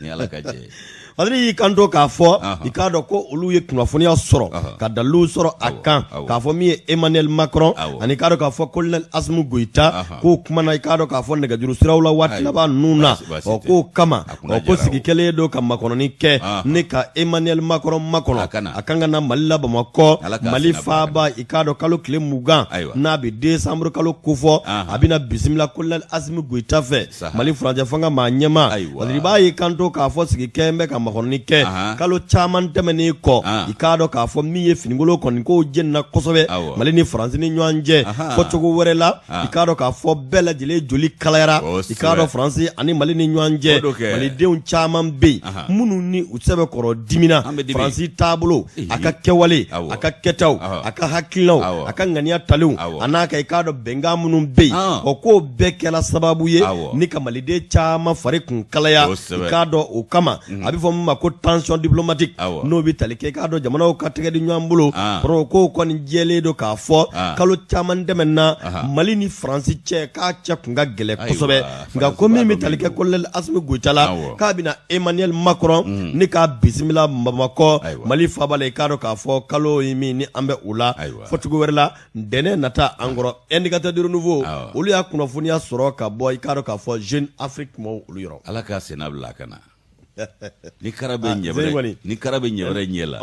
ni ala ka jɛ Fadiri y'i kanto k'a fɔ i k'a dɔn ko olu ye kunnafoniya sɔrɔ ka dalilu sɔrɔ a kan k'a fɔ min ye Emmanuel Macron ani k'a dɔn k'a fɔ Colonel Assimi Goïta k'o kumana i k'a dɔn k'a fɔ nɛgɛjuru siraw la waati laban ninnu na k'o kama ko sigi kɛlen don ka makɔnɔni kɛ ne ka Emmanuel Macron makɔnɔ a kan ka na Mali la Bamakɔ Mali faaba i k'a dɔn kalo tile 20 n'a bɛ décembre kalo kofɔ a bɛna bisimila Colonel Assimi Goïta fɛ Mali furancɛ fanga maa ɲɛma Fadiri b'a y'i kanto k'a fɔ sigi kɛn bɛ ka makɔrɔni kɛ kalo caman tɛmɛnen kɔ i k'a dɔn k'a fɔ min ye finigolo kɔni ko jɛnina kosɛbɛ Mali ni Faransi ni ɲɔgɔn cɛ fɔcogo wɛrɛ la i k'a dɔn k'a fɔ bɛɛ lajɛlen joli kalayara i k'a dɔn Faransi ani Mali ni ɲɔgɔn cɛ malidenw caman bɛ yen minnu ni u sɛbɛ kɔrɔ dimina Faransi taabolo a ka kɛwale a ka kɛtaw a ka hakilinaw a ka ŋaniya talenw a n'a ka i k'a dɔn bɛnkan minnu bɛ yen o k'o bɛɛ kɛla sababu ye ni ka maliden caman fari kun kalaya i k'a dɔn o kama a bɛ fɔ min ma ko tension diplomatique n'o bɛ tali kɛ i k'a dɔn jamanaw ka tɛgɛ di ɲɔgɔn bolo ko kɔni jɛlen don k'a fɔ kalo caman tɛmɛna Mali ni Faransi cɛ k'a cɛ kun ka gɛlɛn kosɛbɛ nka ko min bɛ tali kɛ Colonel Assimi Goïta la k'a bɛna Emmanuel Macron ni k'a bisimila Bamakɔ Mali faaba la i k'a dɔn k'a fɔ kalo ye min ni an bɛ o la fɔcogo wɛrɛ la ntɛnɛn nata an kɔrɔ indicateur de renouveau olu y'a kunnafoniya sɔrɔ ka bɔ i k'a dɔn k'a fɔ Jeune Afrique mɔɔw olu yɔrɔ Ala k'a senna bila a kana ni kara bɛ ɲɛbɛrɛ ɲɛ la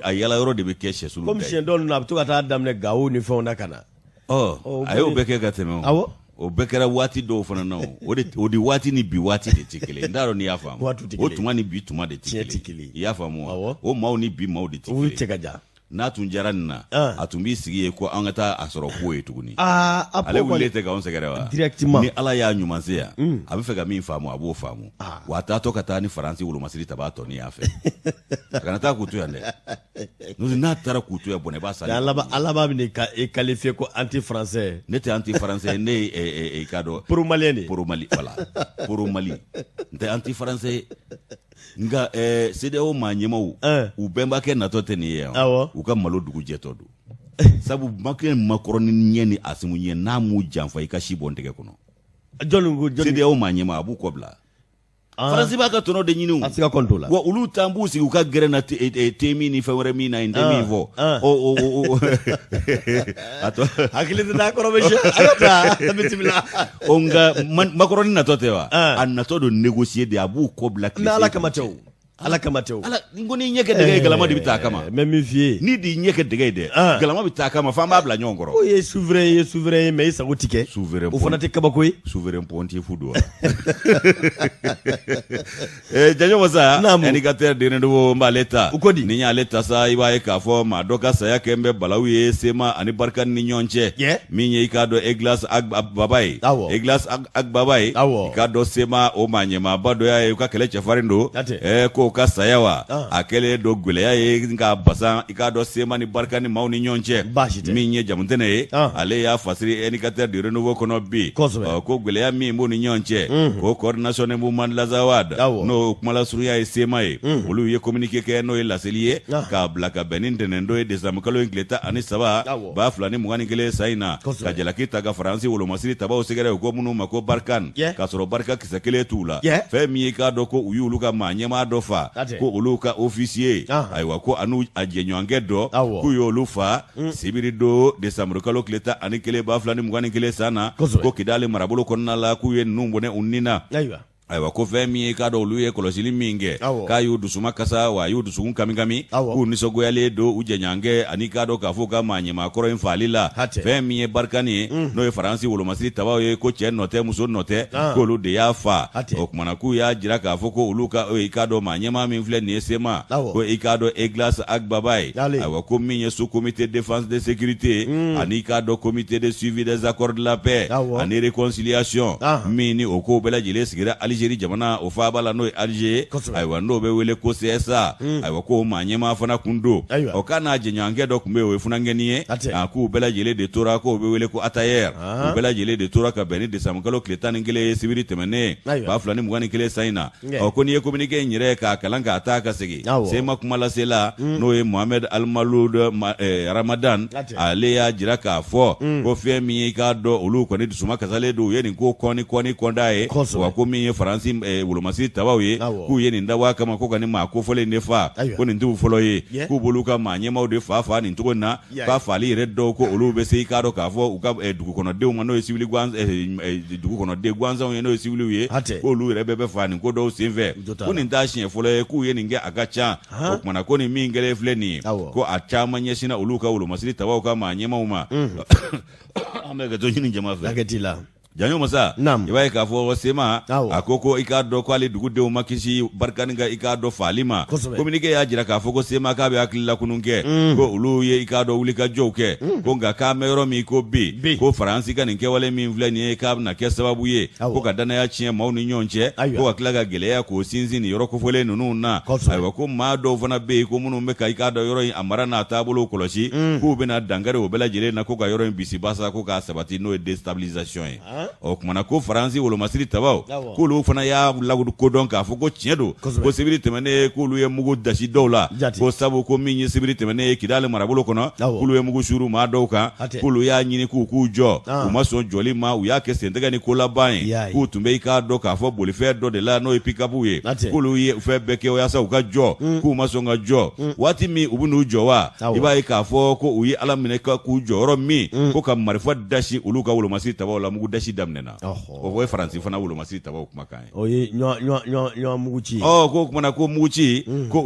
a yala yɔrɔ de bɛ kɛ sɛsulu comme siɲɛ dɔ ninnu a bɛ to ka taa daminɛ Gawo ni fɛnw na ka na a y'o bɛɛ kɛ ka tɛmɛ o bɛɛ kɛra waati dɔw fana na o di waati ni bi waati de tɛ kelen n t'a dɔn n'i y'a faamu o tuma ni bi tuma de tɛ kelen i y'a faamu wa o maaw ni bi maaw de tɛ kelen n'a tun jara nin na a tun b'i sigi ye ko an ka taa a sɔrɔ ko ye tuguni ale wulilen tɛ k'anw sɛgɛrɛ wa directement ni Ala y'a ɲuman se yan a bɛ fɛ ka min faamu a b'o faamu wa a taatɔ ka taa ni Faransi wolomasiri ta b'a tɔ ni y'a fɛ a kana taa k'u to yan dɛ n'a taara k'u to yan bɔnɛ i b'a sali Ala b'a bɛ e qualifié ko anti français ne tɛ anti français ne ye k'a dɔn pro malien de pro Mali voilà pro Mali n tɛ anti français nka CEDEAO maa ɲɛmaw u bɛnbakɛ natɔ tɛ nin ye yan u ka malo dugu jɛtɔ don sabu Macron Macron ɲɛ ni Asimu ɲɛ n'a m'u janfa i ka si bɔ n tɛgɛ kɔnɔ CEDEAO maa ɲɛma a b'u kɔ bila Faransi b'a ka tɔnɔ de ɲini a se ka kɔnto la wa olu t'an b'u sigi u ka gɛrɛ na temi ni fɛn wɛrɛ min na n tɛ min fɔ hakili tɛ taa kɔrɔ bɛ se a ka taa bisimila nka Macron natɔ tɛ wa a natɔ don négocier de a b'u kɔ bila Ala kama tɛ o Ala kama tɛ o n ko n'i ɲɛ kɛ dɛgɛ ye galama de bɛ taa a kama mɛ min f'i ye n'i di ɲɛ kɛ dɛgɛ ye dɛ galama bɛ taa a kama f'an b'a bila ɲɔgɔn kɔrɔ o ye souverain ye mais i sago ti kɛ souverain o fana tɛ kabako ye souverain pontifu don Janjo Masa indicateur de renouveau n b'ale ta ni y'ale ta sa i b'a ye k'a fɔ maa dɔ ka saya kɛ n bɛ balawu ye Sema ani Barkani ni ɲɔgɔn cɛ min ye i k'a dɔn Eglas Agbaba ye Eglas Agbaba ye i k'a dɔn Sema o maa ɲɛmaaba dɔ y'a ye u ka kɛlɛ cɛfarin don ko ka saya wa a kɛlen don gwɛlɛya ye nka basan i k'a dɔn Sema ni Barkani maaw ni ɲɔgɔn cɛ min ye jamutɛnɛ ye ale y'a fasiri indicateur de renouveau kɔnɔ bi ko gwɛlɛya min b'u ni ɲɔgɔn cɛ ko coordination de mouvement de la Zawad n'o kumala surunya ye Sema ye olu ye communiqué kɛ n'o ye laseli ye k'a bila ka bɛn ni ntɛnɛndon ye décembre kalo in tile 13 2021 sa in na ka jalaki ta ka Faransi wolomasiri tabaw sɛgɛrɛ u ko minnu ma ko Barkani k'a sɔrɔ Barka kisɛ kelen t'u la fɛn min ye k'a dɔn ko u y'olu ka maa ɲɛmaa dɔ fa ko olu ka officier ayiwa ko anu a jɛɲɔgɔnkɛ dɔ k'u y'olu fa sibiri don décembre kalo tile 11 2021 san na ko Kidali marabolo kɔnɔna la k'u ye ninnu bɔnɛ u nin na ayiwa ko fɛn min ye k'a dɔn olu ye kɔlɔsili min kɛ k'a y'u dusuma kasa wa a y'u dusukun kami k'u nisɔngoyalen don u jɛɲɔgɔnkɛ ani k'a dɔn k'a fɔ ka maa ɲɛmaakɔrɔ in faali la fɛn min ye Barkani ye n'o ye Faransi wolomasiri tabaw ye ko cɛ nɔ tɛ muso nɔ tɛ k'olu de y'a fa o kumana k'u y'a jira k'a fɔ ko olu ka i k'a dɔn maa ɲɛmaa min filɛ nin ye Sema ko i k'a dɔn Eglas Agbaba ye ayiwa ko min ye sous comité défense de sécurité ani k'a dɔn comité de suivi des accords de la paix ani réconciliation min ni o ko bɛɛ lajɛlen sigira Algérie jamana o faaba la n'o ye Alger ayiwa n'o bɛ wele ko CSA ayiwa ko maa ɲɛmaa fana kun don o k'a n'a jɛɲɔgɔnkɛ dɔ tun bɛ yen o ye funankɛni ye k'u bɛɛ lajɛlen de tora k'o bɛ wele ko Atayer u bɛɛ lajɛlen de tora ka bɛn ni décembre kalo tile 11 ye sibiri tɛmɛnen 2021 san in na ko n'i ye communiqué in yɛrɛ k'a kalan k'a taa ka segin Sema kuma lasela n'o ye Mohamed Al-Maloud Ramadan ale y'a jira k'a fɔ ko fɛn min ye k'a dɔn olu kɔni dusuma kasalen don u ye nin ko kɔni kɔnda ye wa ko min ye Faransi wolomasiri tabaw ye k'u ye nin dabɔ a kama ko ka nin maa kofɔlen de fa ko nin t'u fɔlɔ ye k'u b'olu ka maa ɲɛmaw de fa nin cogo in na k'a faali yɛrɛ dɔw ko olu bɛ se i k'a dɔn k'a fɔ u ka dugukɔnɔdenw ma n'o ye civil dugukɔnɔden gansanw ye n'o ye civiliw ye k'olu yɛrɛ bɛɛ bɛ fa nin ko dɔw senfɛ ko nin t'a siɲɛ fɔlɔ ye k'u ye nin kɛ a ka ca o kumana ko nin min kɛlen filɛ nin ye ko a caman ɲɛsinna olu ka wolomasiri tabaw ka maa ɲɛmaw ma an bɛ ka to ɲini jama fɛ janyo masa i b'a ye k'a fɔ sema a ko i k'a dɔn k'ale dugudenw ma kisi barikani ka i k'a dɔn faali ma communiqué y'a jira k'a fɔ ko sema k'a bɛ hakilila kunun kɛ ko olu ye i k'a dɔn wuli ka jɔw kɛ ko nka k'a mɛn yɔrɔ min ko bi ko faransi ka nin kɛwale min filɛ nin ye k'a bɛna kɛ sababu ye ko ka danaya tiɲɛ maaw ni ɲɔgɔn cɛ ko ka tila ka gɛlɛya k'o sinsin nin yɔrɔ kofɔlen ninnu na ayiwa ko maa dɔw fana bɛ yen ko minnu bɛ ka i k'a dɔn yɔrɔ in a mara n'a taabolo kɔlɔsi k'u bɛna dankari o bɛɛ lajɛlen na ko ka yɔrɔ in bisibasa ko k'a sabati n'o ye déstabilisation ye o kumana ko faransi wolomasiri tabaw k'olu fana y'a lakodɔn k'a fɔ ko tiɲɛ don ko sibiri tɛmɛnen k'olu ye mugu dasi dɔw la ko sabu ko min ye sibiri tɛmɛnen ye Kidali marabolo kɔnɔ k'olu ye mugu suru maa dɔw kan k'olu y'a ɲini k'u jɔ u ma sɔn jɔli ma u y'a kɛ sentɛgɛ ni kolaba ye k'u tun bɛ i k'a dɔn k'a fɔ bolifɛn dɔ de la n'o ye pick-up ye k'olu ye fɛn bɛɛ kɛ yaasa u ka jɔ k'u ma sɔn ka jɔ waati min u bɛ n'u jɔ wa i b'a ye k'a fɔ ko u ye Ala minɛ k'u jɔ yɔrɔ min ko ka marifa dasi olu ka wolomasiri tabaw la mugu dasi daminɛna o ye faransi fana wolomasiri tabaw kumakan ye o ye ɲɔ mugu ci ko kumana ko mugu ci ko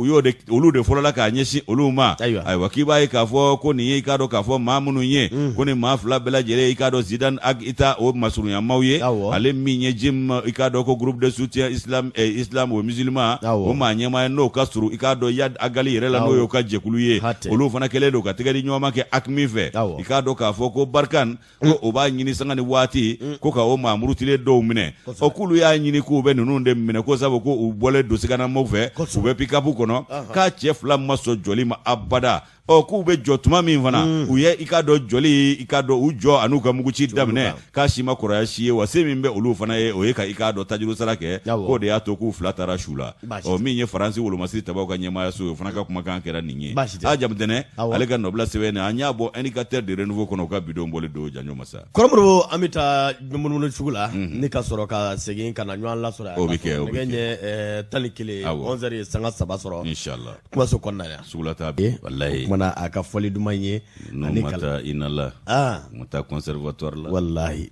olu de fɔlɔla k'a ɲɛsin olu ma ayiwa k'i b'a ye k'a fɔ ko nin ye i k'a dɔn k'a fɔ maa minnu ye ko ni maa fila bɛɛ lajɛlen i k'a dɔn Zidane ak Ita o masurunyamaw ye ale min ye Jim i k'a dɔn ko groupe de soutien islam o musulman o maa ɲɛmaa ye n'o ka surun i k'a dɔn Yad Agali yɛrɛ la n'o y'o ka jɛkulu ye olu fana kɛlen don ka tɛgɛ di ɲɔgɔn ma kɛ ak min fɛ i k'a dɔn k'a fɔ ko Barkan ko o b'a ɲini sanga ni waati ko ka o maa murutilen dɔw minɛ k'olu y'a ɲini k'u bɛ ninnu de minɛ ko sabu ko u bɔlen don siganamaw fɛ u bɛ pick-up kɔnɔ k'a cɛ fila ma sɔn jɔli ma abada k'u bɛ jɔ tuma min fana u ye i k'a dɔn jɔli i k'a dɔn u jɔ an'u ka muguci daminɛ k'a si ma kɔrɔya si ye wa se min bɛ olu fana ye o ye ka i k'a dɔn tajuru sara kɛ k'o de y'a to k'u fila taara su la min ye faransi wolomasiri tabaw ka ɲɛmaayaso o fana ka kumakan kɛra nin ye Jamutɛnɛ ale ka nɔbila sɛbɛn na an y'a bɔ indicateur de renouveau kɔnɔ u ka bidon bɔlen don janjo masa kɔrɔmɔrɔ an bɛ taa munumunu sugu la ni ka sɔrɔ ka segin ka na ɲɔgɔn lasɔrɔ o bɛ kɛ ɲɛ 11 11 ye sanga 3 sɔrɔ inshallah kumaso kɔnɔna yan sugu la taa bi wallahi a ka fɔli duman ye ani kala inala mata conservatoire la wallahi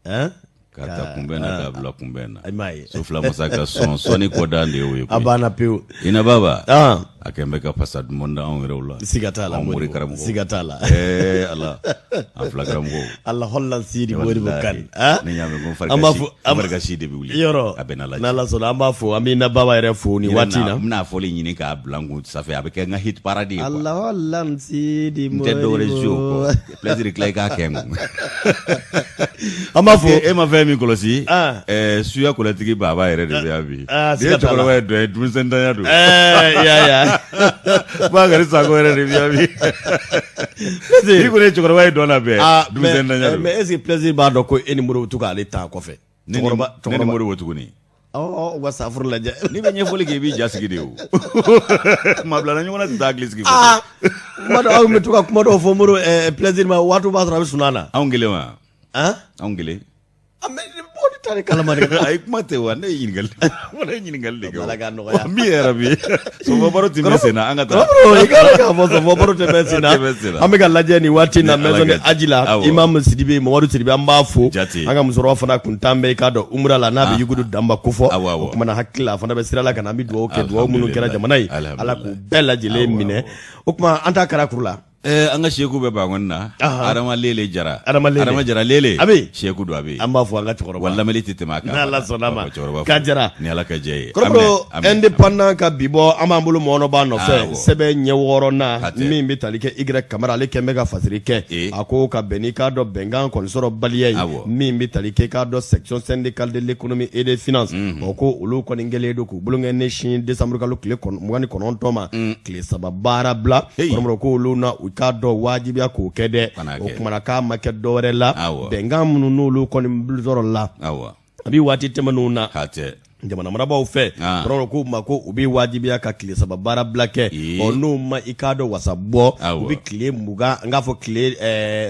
ka taa kunbɛn na k'a bila kunbɛn na so fila masa ka sɔni kɔdan de y'o ye a banna pewu ina baba a kɛn bɛ ka pasa duman da anw yɛrɛw la siga t'a la Mori karamɔgɔ siga t'a la ala an fila karamɔgɔ Allah hollan sidi Mori Bukan ne ɲa mɛn ko farika si de bɛ wuli yɔrɔ a bɛ na lajɛ n'Ala sɔnna an b'a fɔ an bɛ na baba yɛrɛ fo ni waati na n bɛna fɔli ɲini k'a bila n kun sanfɛ a bɛ kɛ n ka hit parade ye Allah hollan sidi Mori n tɛ dɔwɛrɛ su o kɔ plaisir tila i k'a kɛ n kun an b'a fɔ e ma fɛn min kɔlɔsi suya kɔlɛtigi baba yɛrɛ de bɛ yan bi ni ye cɛkɔrɔba ye dɔ ye denmisɛnninya don ya ba gari sago yɛrɛ de bɛ yan bi ni ko ne cɛkɔrɔba ye dɔn na bɛɛ denmisɛnninya don mais est ce que plaisir b'a dɔn ko e ni Mori bɛ to k'ale ta kɔfɛ ne ni Mori bɔ tuguni u ka safuru lajɛ n'i bɛ ɲɛfɔli kɛ i b'i ja sigi de o maa bilala ɲɔgɔn na tɛ taa hakili sigi fɔ kuma dɔ aw bɛ to ka kuma dɔw fɔ Mori plaisir ma waati b'a sɔrɔ a bɛ sunɔgɔ na anw kelen wa anw kelen Mori tari kalama de ayi kuma tɛ wa ne ye ɲininkali de kɛ Ala k'a nɔgɔya min yɛrɛ bi Sɔfɔ Baro tɛ bɛ sen na an ka taa i ka k'a fɔ Sɔfɔ Baro tɛ bɛ sen na an bɛ ka lajɛ nin waati na maison de Aji la Imam Sidibe Mamadu Sidibe an b'a fo an ka musokɔrɔba fana kun t'an bɛ i k'a dɔn umra la n'a bɛ Yugudu Danba kofɔ o kumana hakili la a fana bɛ sira la ka na an bɛ dugawu kɛ dugawu minnu kɛra jamana ye Ala k'u bɛɛ lajɛlen minɛ o kuma an t'a karakuru la an ka seku bɛ bangɔni na Adama Lele Jara Adama Jara Lele seku do a bɛ an b'a fɔ an ka cɛkɔrɔba wa lamɛli tɛ tɛmɛ a kan n'Ala sɔnna ma k'a jara ni Ala ka jɛ ye kɔrɔbɔrɔ indépendant ka bi bɔ an b'an bolo mɔgɔ b'a nɔfɛ sɛbɛn ɲɛ 6 min bɛ tali kɛ Y Kamara ale kɛn bɛ ka fasiri kɛ a ko ka bɛn n'i k'a dɔn bɛnkan kɔni sɔrɔ baliya ye min bɛ tali kɛ k'a dɔn section syndicale de l'économie et des finances o ko olu kɔni kɛlen don k'u bolo kɛ ne sin décembre kalo tile 29 ma tile 3 baara bila kɔrɔbɔrɔ ko olu na u k'a dɔn wajibiya k'o kɛ dɛ o kumana k'a ma kɛ dɔwɛrɛ la bɛnkan minnu n'olu kɔni sɔrɔ la a bi waati tɛmɛnenw na jamana marabaaw fɛ kɔrɔ ko ma ko u bɛ wajibiya ka tile 3 baara bila kɛ n'o ma i k'a dɔn wasa bɔ u bɛ tile 20 an k'a fɔ tile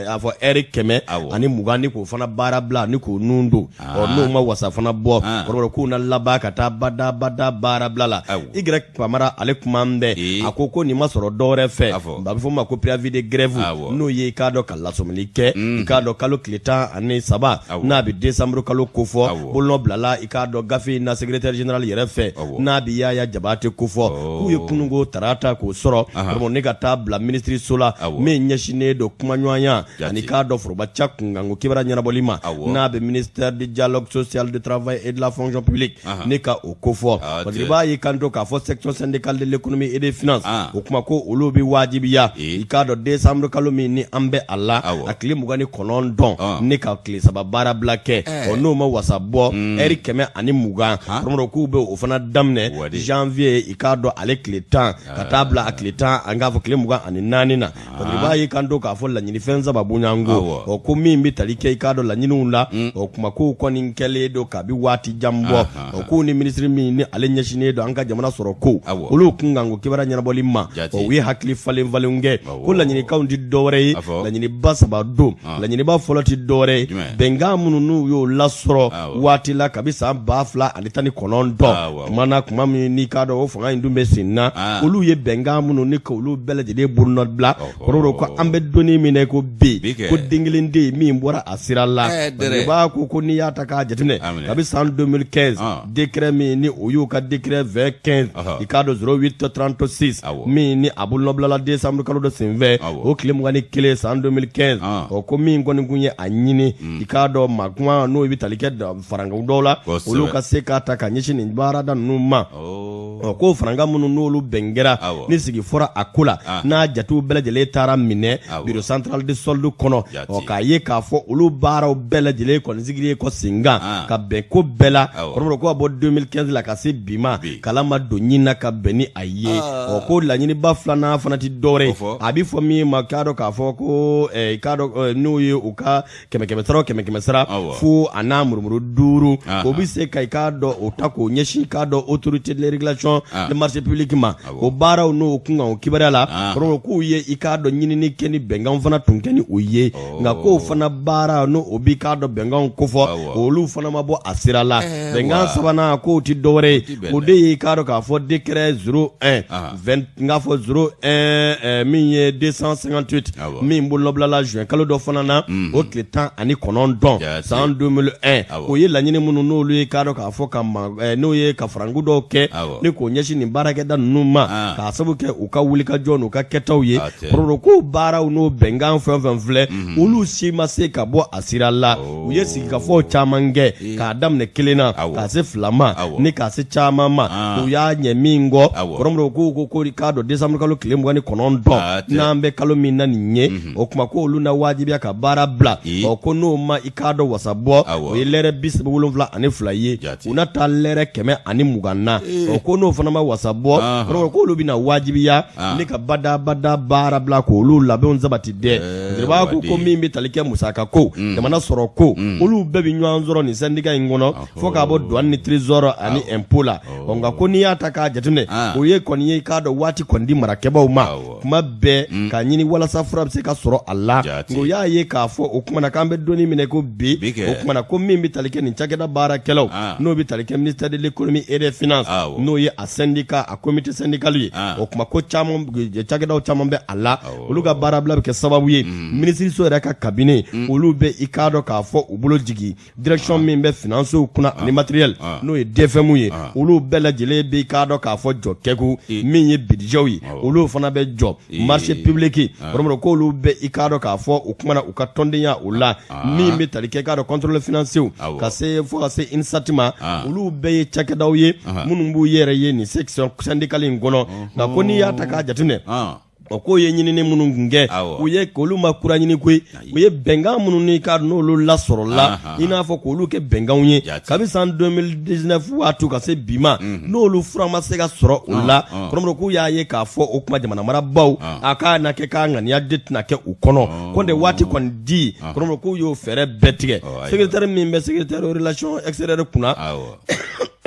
a fɔ heure 100 ani 20 ni k'o fana baara bila ni k'o nun don n'o ma wasa fana bɔ kɔrɔ k'u na laban ka taa bada baara bila la Y Kamara ale kuma bɛ a ko nin ma sɔrɔ dɔwɛrɛ fɛ a bɛ fɔ ma ko préavis de grève n'o ye i k'a dɔn ka lasɔmini kɛ i k'a dɔn kalo tile 13 n'a bɛ décembre kalo kofɔ bolonɔ bilala i k'a dɔn gafe na secrétaire général yɛrɛ fɛ n'a bi Yaya Jabate ko fɔ k'u ye kunungo tarata k'o sɔrɔ vraiment ne ka taa bila ministre so la min ɲɛsinnen don kumaɲɔgɔnya ani k'a dɔ forobaca kunkanko kibaruya ɲɛnabɔli ma n'a bɛ ministère du dialogue social du travail et de la fonction publique ne ka o ko fɔ parce que i b'a ye kanto k'a fɔ section syndicale de l'économie et des finances o kuma ko olu bɛ wajibiya i k'a dɔn décembre kalo min ni an bɛ a la a tile 29 ne ka tile 3 baara bila kɛ n'o ma wasa bɔ heure 120 vraiment k'u bɛ o fana daminɛ janvier i k'a dɔn ale tile 10 ka taa bila a tile 10 an k'a fɔ tile 24 na parce que i b'a ye kanto k'a fɔ laɲini fɛn saba bonyanko ko min bɛ tali kɛ i k'a dɔn laɲiniw la o kuma k'u kɔni kɛlen don kabi waati jan bɔ k'u ni ministre min ni ale ɲɛsinnen don an ka jamana sɔrɔ ko olu kunkanko kibaruya ɲɛnabɔli ma u ye hakili falen kɛ ko laɲinikaw ti dɔwɛrɛ ye laɲiniba saba don laɲiniba fɔlɔ ti dɔwɛrɛ ye bɛnkan minnu n'u y'o lasɔrɔ waati la kabi san 2019 kuma min n'i k'a dɔn o fanga in dun bɛ sen na olu ye bɛnkan minnu ni k'olu bɛɛ lajɛlen bolonɔ bila kɔrɔ ko an bɛ donni min na ko bi ko den kelen den min bɔra a sira la i b'a ko n'i y'a ta k'a jateminɛ kabi san 2015 décret min ni o y'u ka décret 2015 i k'a dɔn 0836 min ni a bolonɔ bilala décembre kalo dɔ senfɛ o tile 21 san 2015 ko min kɔni kun ye a ɲini i k'a dɔn maa kuma n'o bɛ tali kɛ farankaw dɔw la olu ka se k'a ta ka ɲɛsin nin baarada ninnu ma ko faranka minnu n'olu bɛn kɛra ni sigi fɔra a ko la n'a jatew bɛɛ lajɛlen taara minɛ bureau central de solde kɔnɔ k'a ye k'a fɔ olu baaraw bɛɛ lajɛlen kɔni sigilen kɔ senkan ka bɛn ko bɛɛ la kɔrɔbɔrɔ ko a bɔ 2015 la ka se bi ma kala ma don ɲin na ka bɛn ni a ye ko laɲiniba filanan fana ti dɔwɛrɛ a bɛ fɔ min ma k'a dɔn k'a fɔ ko k'a dɔn n'o ye u ka 100 sara fo a n'a murumuru 5 o bɛ se ka i k'a dɔn o ta k'o ɲɛsin k'a dɔn autorité de régulation de marché public ma o baaraw n'o kunkan o kibaruya la kɔrɔbɔrɔ k'u ye i k'a dɔn ɲinini kɛ ni bɛnkan fana tun kɛ ni o ye nka k'o fana baara n'o o bɛ k'a dɔn bɛnkanw kofɔ olu fana ma bɔ a sira la bɛnkan sabanan k'o ti dɔwɛrɛ ye o de ye i k'a dɔn k'a fɔ décret 01 n k'a fɔ 01 min ye 258 min bolonɔ bilala juin kalo dɔ fana na o tile 19 san 2001 o ye laɲini minnu n'olu ye k'a dɔn k'a fɔ ka n'o ye ka faranku dɔw kɛ ni k'o ɲɛsin nin baarakɛda ninnu ma k'a sabu kɛ u ka wulikajɔ n'u ka kɛtaw ye kɔrɔbɔrɔ ko baaraw n'o bɛnkan fɛn fɛn filɛ olu si ma se ka bɔ a sira la u ye sigikafɔw caman kɛ k'a daminɛ 1 na k'a se 2 ma ni k'a se caman ma u y'a ɲɛ min kɔ kɔrɔbɔrɔ ko k'a dɔn décembre kalo tile 29 n'an bɛ kalo min na nin ye o kuma ko olu na wajibiya ka baara bila ko n'o ma i k'a dɔn wasa bɔ o ye lɛrɛ 72 ye u na taa lɛrɛ 124 ko n'o fana ma wasa bɔ kɔrɔbɔrɔ ko olu bɛna wajibiya ne ka bada baara bila k'olu labɛnw sabati dɛ i b'a ko min bɛ tali kɛ musaka ko jamana sɔrɔ ko olu bɛɛ bɛ ɲɔgɔn sɔrɔ nin syndicat in kɔnɔ fo k'a bɔ douane ni trésor ani impôt la nka ko n'i y'a ta k'a jateminɛ o ye kɔni ye k'a dɔn waati kɔni di marakɛbaaw ma kuma bɛɛ k'a ɲini walasa fura bɛ se ka sɔrɔ a la o y'a ye k'a fɔ o kumana k'an bɛ donni minɛ ko bi o kumana ko min bɛ tali kɛ nin cakɛda baarakɛlaw n'o bɛ tali kɛ ministère de l'économie et des finances n'o ye a syndicat a comité syndical ye o kuma ko caman cakɛdaw caman bɛ a la olu ka baara bila bɛ kɛ sababu ye minisiriso yɛrɛ ka cabinet olu bɛ i k'a dɔn k'a fɔ u bolo jigin direction min bɛ financew kunna ani matériel n'o ye DFM ye olu bɛɛ lajɛlen bɛ i k'a dɔn k'a fɔ jɔ kɛku min ye budgetw ye olu fana bɛ jɔ marché public kɔrɔbɔrɔ ko olu bɛ i k'a dɔn k'a fɔ u kumana u ka tɔndenya o la min bɛ tali kɛ k'a dɔn contrôle financier ka se fo ka se INSAT ma olu bɛɛ ye cakɛdaw ye minnu b'u yɛrɛ ye nin section syndicale in kɔnɔ nka ko n'i y'a ta k'a jateminɛ o k'o ye ɲinini minnu kun kɛ u ye k'olu ma kura ɲini koyi u ye bɛnkan minnu ni ka n'olu lasɔrɔla i n'a fɔ k'olu kɛ bɛnkanw ye kabi san 2019 waati ka se bi ma n'olu fura ma se ka sɔrɔ o la kɔrɔbɔrɔ k'u y'a ye k'a fɔ o kuma jamana marabaw a k'a na kɛ k'a ŋaniya de tɛna kɛ u kɔnɔ ko de waati kɔni di kɔrɔbɔrɔ k'u y'o fɛɛrɛ bɛɛ tigɛ secrétaire min bɛ secrétaire relation extérieure kunna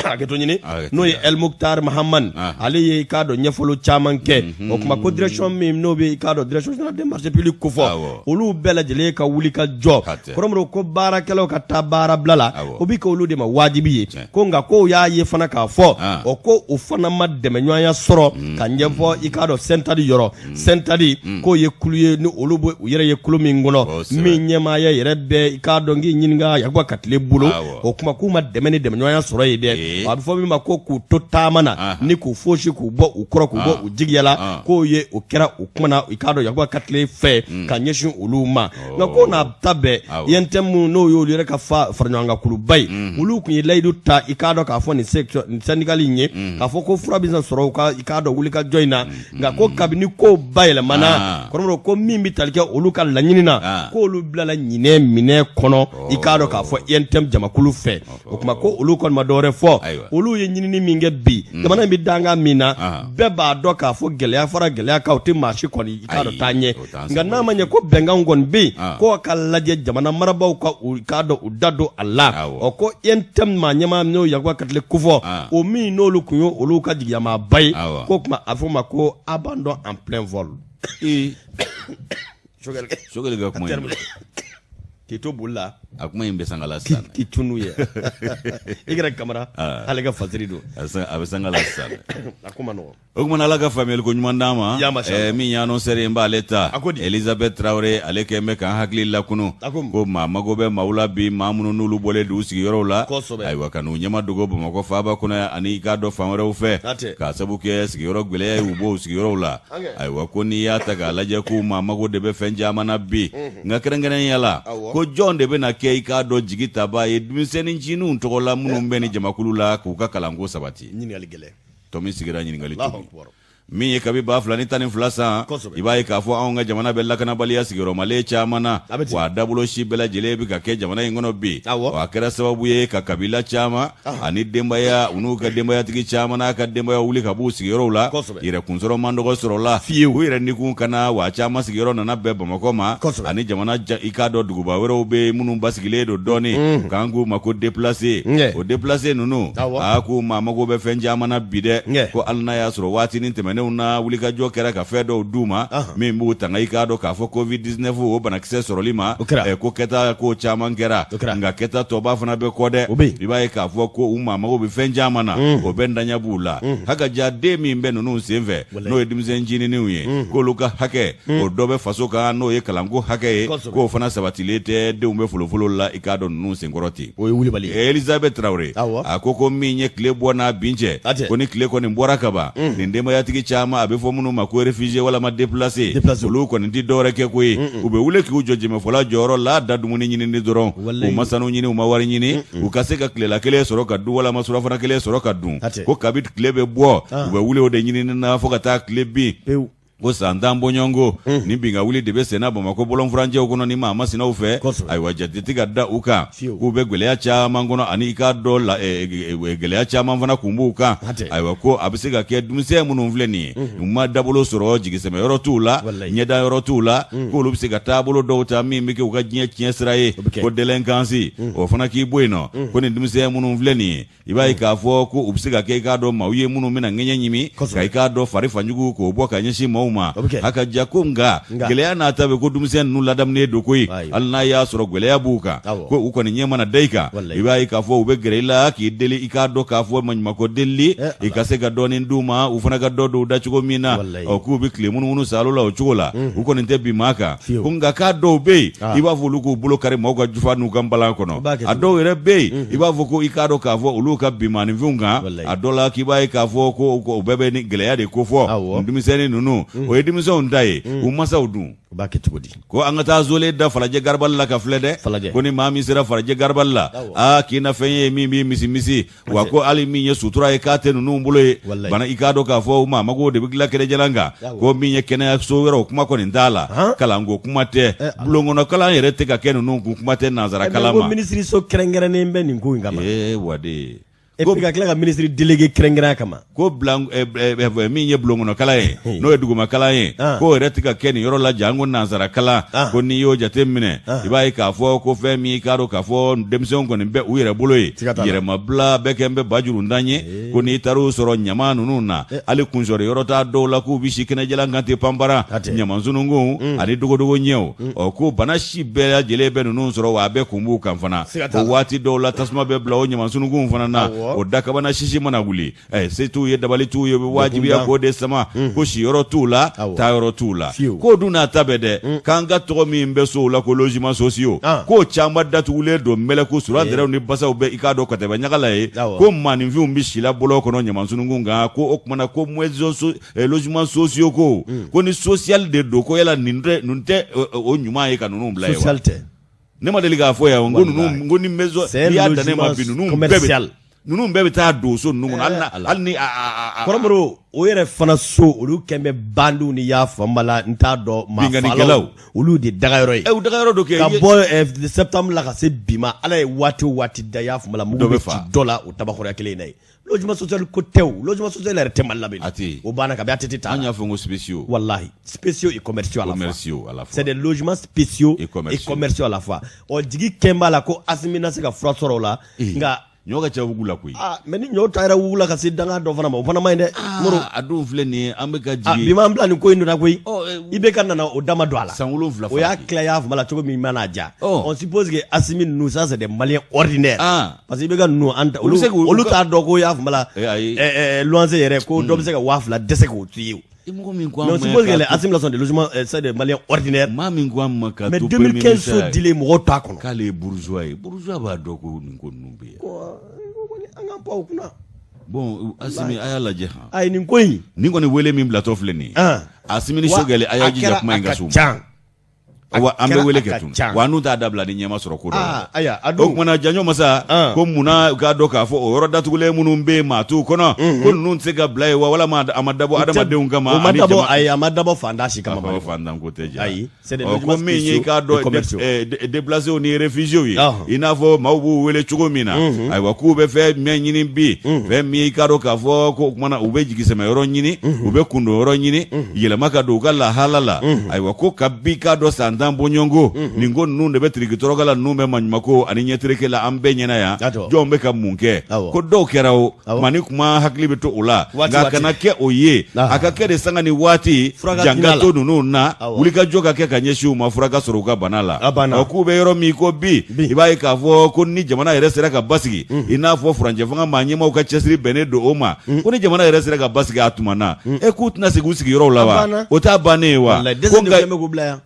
hakɛto ɲini n'o ye El Mukhtar Mahaman ale ye i k'a dɔn ɲɛfɔli caman kɛ o kuma ko direction min n'o bɛ i k'a dɔn direction générale des marchés publics ko fɔ olu bɛɛ lajɛlen ka wuli ka jɔ kɔrɔbɔrɔ ko baarakɛlaw ka taa baara bila la o bɛ kɛ olu de ma wajibi ye ko nka ko y'a ye fana k'a fɔ o ko o fana ma dɛmɛɲɔgɔnya sɔrɔ ka ɲɛfɔ i k'a dɔn sentadi yɔrɔ sentadi k'o ye kulu ye ni olu bɛ u yɛrɛ ye kulu min kɔnɔ min ɲɛmaaya yɛrɛ bɛ i k'a dɔn k'i ɲininka Yakuba Katile bolo o kuma k'u ma dɛmɛ ni dɛmɛɲɔgɔnya sɔrɔ ye dɛ a bɛ fɔ min ma ko k'u to taama na ni k'u fosi k'u bɔ u kɔrɔ k'u bɔ u jigiyala k'o ye o kɛra o kumana i k'a dɔn Yakuba ka tile fɛ ka ɲɛsin olu ma nka ko n'a ta bɛɛ INTM n'o y'olu yɛrɛ ka faraɲɔgɔnkakuluba ye olu tun ye layidu ta i k'a dɔn k'a fɔ nin syndical in ye k'a fɔ ko fura bɛ se sɔrɔ i k'a dɔn wuli ka jɔ in na nka ko kabini ko bayɛlɛmana kɔrɔmɔrɔ ko min bɛ tali kɛ olu ka laɲini na k'olu bilala ɲinɛ minɛ kɔnɔ i k'a dɔn k'a fɔ INTM jamakulu fɛ o tuma ko olu kɔni ma dɔwɛrɛ fɔ olu ye ɲinini min kɛ bi jamana in bɛ danga min na bɛɛ b'a dɔn k'a fɔ gɛlɛya fara gɛlɛya kan o tɛ maa si kɔni i k'a dɔn taa ɲɛ nka n'a ma ɲɛ ko bɛnkan kɔni bɛ yen ko ka lajɛ jamana marabaw ka k'a dɔn u da don a la ɔ ko INTM maa ɲɛmaa n'o Yakuba ka tile kofɔ o min n'olu kun ye olu ka jigiyamaba ye k'o tuma a fɔ ma ko abandon en plein vol. Sogɛli ka kuma in k'i to boli la a kuma in bɛ sangala sisan k'i tunu ye i kɛra Kamara ale ka fasiri don a bɛ sangala sisan a ko ma nɔgɔ o kumana Ala ka faamuyali ko ɲuman d'an ma min y'an sɛri n b'ale ta Elizabeth Traoré ale kɛn bɛ k'an hakili lakunu ko maa mago bɛ maaw la bi maa minnu n'olu bɔlen d'u sigiyɔrɔw la ayiwa ka n'u ɲɛma dogo Bamakɔ faaba kɔnɔ yan ani i k'a dɔn fan wɛrɛw fɛ k'a sabu kɛ sigiyɔrɔ gwɛlɛya ye u b'o sigiyɔrɔw la ayiwa ko n'i y'a ta k'a lajɛ k'u maa mago de bɛ fɛn caman na bi nka kɛrɛnkɛrɛnya la ko jɔn de bɛna kɛ i k'a dɔn jigi taba ye denmisɛnnincinninw tɔgɔ la minnu bɛ ni jamakulu la k'u ka kalanko sabati Tɔmi sigira ɲininkali tugun min ye kabi 2012 san i b'a ye k'a fɔ anw ka jamana bɛ lakanabaliya sigiyɔrɔmalen caman na wa dabolo si bɛɛ lajɛlen bɛ ka kɛ jamana in kɔnɔ bi wa a kɛra sababu ye ka kabila caman ani denbaya u n'u ka denbayatigi caman n'a ka denbaya wuli ka b'u sigiyɔrɔw la yɛrɛkunsɔrɔ man dɔgɔ sɔrɔla u yɛrɛ nikun kana wa caman sigiyɔrɔ nana bɛn Bamakɔ ma ani jamana i k'a dɔn duguba wɛrɛw bɛ minnu basigilen don dɔɔni k'an k'u ma ko déplacé o déplacé ninnu k'u maa mago bɛ fɛn caman na bi dɛ ko hali n'a y'a sɔrɔ waatinin tɛmɛnenw na wulikajɔ kɛra ka fɛn dɔw d'u ma min b'u tanga i k'a dɔn k'a fɔ Covid-19 o banakisɛ sɔrɔli ma ko kɛta ko caman kɛra nka kɛta tɔba fana bɛ kɔ dɛ i b'a ye k'a fɔ ko u maa mago bɛ fɛn caman na o bɛ ntanya b'u la hakaja den min bɛ ninnu senfɛ n'o ye denmisɛnnincinninw ye k'olu ka hakɛ o dɔ bɛ faso kan n'o ye kalanko hakɛ ye k'o fana sabatilen tɛ denw bɛ folofolo la i k'a dɔn ninnu senkɔrɔ ten o ye wulibali ye Elizabeth Traoré a ko min ye tile bɔ n'a bin cɛ ko ni tile kɔni bɔra ka ban nin denbayatigi caman a bɛ fɔ minnu ma ko réfugié walama déplacé olu kɔni tɛ dɔwɛrɛ kɛ koyi u bɛ wuli k'u jɔ jɛmɛfɔla jɔyɔrɔ la da dumuni ɲinini dɔrɔn u ma sanu ɲini u ma wari ɲini u ka se ka tilela kelen sɔrɔ ka dun walama surafana kelen sɔrɔ ka dun ko kabi tile bɛ bɔ u bɛ wuli o de ɲinini na fo ka taa tile bin ko san tan bɔɲɔngo ni binka wuli de bɛ senna Bamakɔ bɔlɔnfurancɛw kɔnɔ ni maa masinaw fɛ ayiwa jate ka da u kan k'u bɛ gɛlɛya caman kɔnɔ ani i k'a dɔn gɛlɛya caman fana kun b'u kan ayiwa ko a bɛ se ka kɛ denmisɛn minnu filɛ nin ye u ma dabolo sɔrɔ jigisɛmɛyɔrɔ t'u la ɲɛdayɔrɔ t'u la k'olu bɛ se ka taabolo dɔw ta min bɛ kɛ u ka diɲɛ tiɲɛ sira ye ko délinquance o fana k'i bɔ yen nɔ ko nin denmisɛn minnu filɛ nin ye i b'a ye k'a fɔ ko u bɛ se ka kɛ i k'a dɔn maaw ye minnu bɛna ŋɛɲɛ ɲimi ka i k'a dɔn fari fanjugu k'o bɔ ka ɲɛsin maaw ma hakaja ko nka gɛlɛya n'a ta bɛ ko denmisɛn ninnu ladamunen don koyi hali n'a y'a sɔrɔ gɛlɛya b'u kan ko u kɔni ɲɛ mana da i kan i b'a ye k'a fɔ u bɛ gɛrɛ i la k'i deli i k'a dɔn k'a fɔ maɲumanko delili i ka se ka dɔɔnin d'u ma u fana ka dɔ don u da cogo min na k'u bɛ tile munumunu salo la o cogo la u kɔni tɛ bin maa kan ko nka k'a dɔw bɛ yen i b'a fɔ olu k'u bolo kari maaw ka jufa n'u ka nbalan kɔnɔ a dɔw yɛrɛ bɛ yen i b'a fɔ ko i k'a dɔn k'a fɔ olu ka bin maaninfinw kan a dɔ la k'i b'a ye k'a fɔ ko u bɛɛ bɛ ni gɛlɛya de ko fɔ denmisɛnnin ninnu o ye denmisɛnw ta ye u masaw dun u b'a kɛ cogo di ko an ka taa Zole da Falajɛ Garabali la ka filɛ dɛ ko ni maa min sera Falajɛ Garabali la k'i na fɛn ye min b'i misi wa ko hali min ye sutura ye k'a tɛ ninnu bolo ye bana i k'a dɔn k'a fɔ u maa mago de bɛ dilan kɛnɛjalan kan ko min ye kɛnɛyaso wɛrɛ o kuma kɔni t'a la kalanko kuma tɛ bulonkɔnɔkalan yɛrɛ tɛ ka kɛ ninnu kun kuma tɛ nanzara kalan ma. ko minisiriso kɛrɛnkɛrɛnnen bɛ nin ko in kama. Wade. Et puis ka tila ka ministre délégué kɛrɛnkɛrɛnya kama ko min ye bulonkɔnɔkalan ye n'o ye dugumakalan ye k'o yɛrɛ tɛ ka kɛ nin yɔrɔ la jan ko nanzarakalan ko n'i y'o jate minɛ i b'a ye k'a fɔ ko fɛn min k'a dɔn k'a fɔ denmisɛnw kɔni bɛ u yɛrɛ bolo ye yɛrɛmabila bɛɛ kɛ n bɛ bajurundan ye ko n'i taar'o sɔrɔ ɲama ninnu na hali kunsɔrɔ yɔrɔ t'a dɔw la k'u bɛ si kɛnɛjalan kan ten panpara ɲamansununkun ani dogodogo ɲɛw ko bana si bɛɛ lajɛlen bɛ ninnu sɔrɔ wa a bɛɛ kun b'u kan fana o waati dɔw la tasuma bɛ bila o ɲamansununkun fana na o dakabana sisi mana wuli se t'u ye dabali t'u ye wajibiya ko de sama ko si yɔrɔ t'u la ta yɔrɔ t'u la ko dun n'a ta bɛ dɛ k'an ka tɔgɔ min bɛ so la ko logement sociaux k'o caman datugulen don mɛlɛku suradɛrɛw ni basaw bɛ i k'a dɔn kɔtɛbɛ ɲagala ye ko maaninfinw bɛ si la bɔlɔ kɔnɔ ɲamansununkun kan ko o kumana ko logement sociaux ko ni social de don ko yala nin tɛ o ɲuman ye ka ninnu bila ye wa ne ma deli k'a fɔ yan ko ni maison n'i y'a dan ne ma bi ninnu bɛɛ bɛ taa don so ninnu kɔnɔ hali ni kɔrɔbɔrɔ o yɛrɛ fana so olu kɛn bɛ bandiw ni y'a fanba la n t'a dɔn bingannikɛlaw olu de dagayɔrɔ ye u dagayɔrɔ dɔ kɛ ka bɔ septembre la ka se bi ma ala ye waati o waati da y'a fanba la mugu bɛ ci dɔ la o tabakɔrɔya kelen in na ye logement social ko tɛ o logement social yɛrɛ tɛ Mali la bilen o banna kabi a tɛ taa an y'a fɔ ko spéciaux wallahi spéciaux et commerciaux à la fois c'est des logements spéciaux et commerciaux à la fois ɔ jigi kɛn b'a la ko Asimi na se ka fura sɔrɔ o la nka ɲɔ ka ca wugu la koyi mais ni ɲɔ ta yɛrɛ wugu la ka se danga dɔ fana ma o fana ma ɲi dɛ a dun filɛ nin ye an bɛ ka jigi bi m'an bila nin ko in na koyi i bɛ ka nana o dama don a la san 7 o y'a tila y'a fama la cogo min mana ja on suppose que Asimi ninnu ça c'est des Maliens ordinaires parce que i bɛ ka ninnu olu t'a dɔn ko y'a fama la luwanse yɛrɛ ko dɔ bɛ se ka 2000 dɛsɛ k'o to ye mais on suppose que les assimilations de logement c'est des Maliens ordinaires mais 2015 so dilen mɔgɔw t'a kɔnɔ k'ale ye bourgeois ye bourgeois b'a dɔn ko nin ko ninnu bɛ yen an ka bɔ o kunna bon Asimi a y'a lajɛ a ye nin ko in nin kɔni wele min bilatɔ filɛ nin ye Asimi ni Sogɛlɛ a y'a jija kuma in ka s'u ma an bɛ wele kɛ tun wa n'u t'a dabila ni ɲɛma sɔrɔ ko dɔ o kumana Janjo Masa ko munna k'a dɔn k'a fɔ o yɔrɔ datugulen minnu bɛ yen maa t'u kɔnɔ ko ninnu tɛ se ka bila yen wa walama a ma dabɔ adamadenw kama a ma dabɔ fantan si kama fantan ko tɛ ja ko min ye k'a dɔn déplacés ni réfugiés ye i n'a fɔ maaw b'u wele cogo min na ayiwa k'u bɛ fɛn min ɲini bi fɛn min i k'a dɔn k'a fɔ ko kumana u bɛ jigisɛmɛ yɔrɔ ɲini u bɛ kundo yɔrɔ ɲini yɛlɛma ka don u ka lahala la ayiwa ko kabi k'a dɔn san dan bonyongo nin ko ninnu de bɛ tiriki tɔrɔka la ninnu bɛ maɲumako ani ɲɛtereke la an bɛɛ ɲɛna yan jɔnw bɛ ka mun kɛ ko dɔw kɛra o mani kuma hakili bɛ to o la nka a kana kɛ o ye a ka kɛ de sanga ni waati jangato ninnu na wulikajɔ ka kɛ ka ɲɛsin u ma fura ka sɔrɔ u ka bana la k'u bɛ yɔrɔ min ko bi i b'a ye k'a fɔ ko ni jamana yɛrɛ sera ka basigi i n'a fɔ furancɛ fanga maa ɲɛmaw ka cɛsiri bɛnnen don o ma ko ni jamana yɛrɛ sera ka basigi a tuma na k'u tɛna segin u sigiyɔrɔw la wa o t'a bannen ye wa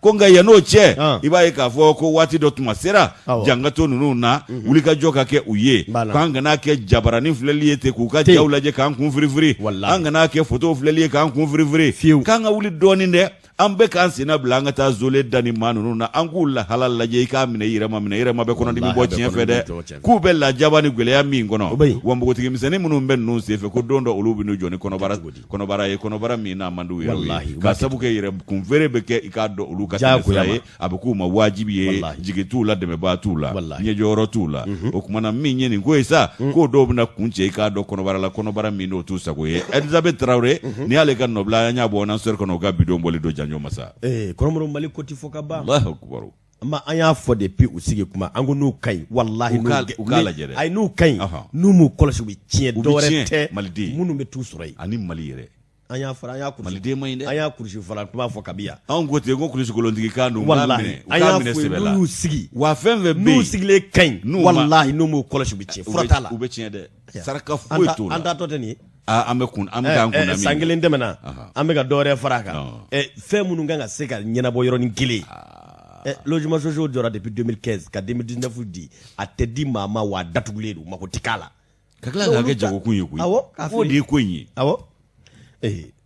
ko nka yann'o cɛ i b'a ye k'a fɔ ko waati dɔ tuma sera jangato ninnu na wulikajɔ ka kɛ u ye k'an kana kɛ jabaranin filɛli ye ten k'u ka jaw lajɛ k'an kun firifiri an kana kɛ photo filɛli ye k'an kun firifiri k'an ka wuli dɔɔnin dɛ an bɛ k'an senna bila an ka taa zole da ni maa ninnu na an k'u lahala lajɛ i k'a minɛ i yɛrɛ ma bɛ kɔnɔdimi bɔ tiɲɛ fɛ dɛ k'u bɛ lajaba ni gwɛlɛya min kɔnɔ wa npogotigi misɛnnin minnu bɛ ninnu senfɛ ko don dɔ olu bɛ n'u jɔ ni kɔnɔbara ye kɔnɔbara min n'a man d'u yɛrɛ ye k'a sabu kɛ yɛrɛ kunfeere bɛ kɛ i k'a dɔn olu ka tɛmɛ sira ye a bɛ k'u ma wajibi ye jigi t'u la dɛmɛbaa t'u la ɲɛjɔyɔrɔ t'u la o kumana min ye nin ko ye sa k'o dɔw bɛna kun cɛ i k'a dɔn kɔnɔbara la kɔnɔbara min n'o t'u sago ye Elisabeth Traoré ni y'ale ka nɔbila an y'a bɔ an sɔrɔ kɔnɔ o ka bidon bɔli don Janjo Masa kɔrɔmɔrɔ Mali ko ti fɔ ka ban an y'a fɔ depuis u sigi kuma an ko n'u ka ɲi wallahi u k'a lajɛ dɛ ayi n'u ka ɲi n'u m'u kɔlɔsi u bɛ tiɲɛ dɔwɛrɛ tɛ minnu bɛ t'u sɔrɔ yen ani Mali yɛrɛ an y'a fara an y'a kurusi Maliden ma ɲi dɛ an y'a kurusi fara tun b'a fɔ kabi yan anw ko ten ko kurusi kolontigi kan don wallahi an y'a fɔ n'u y'u sigi wa fɛn fɛn bɛ yen n'u sigilen ka ɲi wallahi n'u m'u kɔlɔsi u bɛ tiɲɛ fura t'a la u bɛ tiɲɛ dɛ saraka foyi t'o la an t'atɔ tɛ nin ye an bɛ k'an kun na san kelen tɛmɛna an bɛ ka dɔwɛrɛ fara a kan fɛn minnu kan ka se ka ɲɛnabɔ yɔrɔnin kelen logements sociaux jɔra depuis 2015 ka 2019 di a tɛ di maa ma wa a datugulen don mako tɛ k'a la ka tila k'a kɛ jagokun ye koyi f'o de ye ko in ye awɔ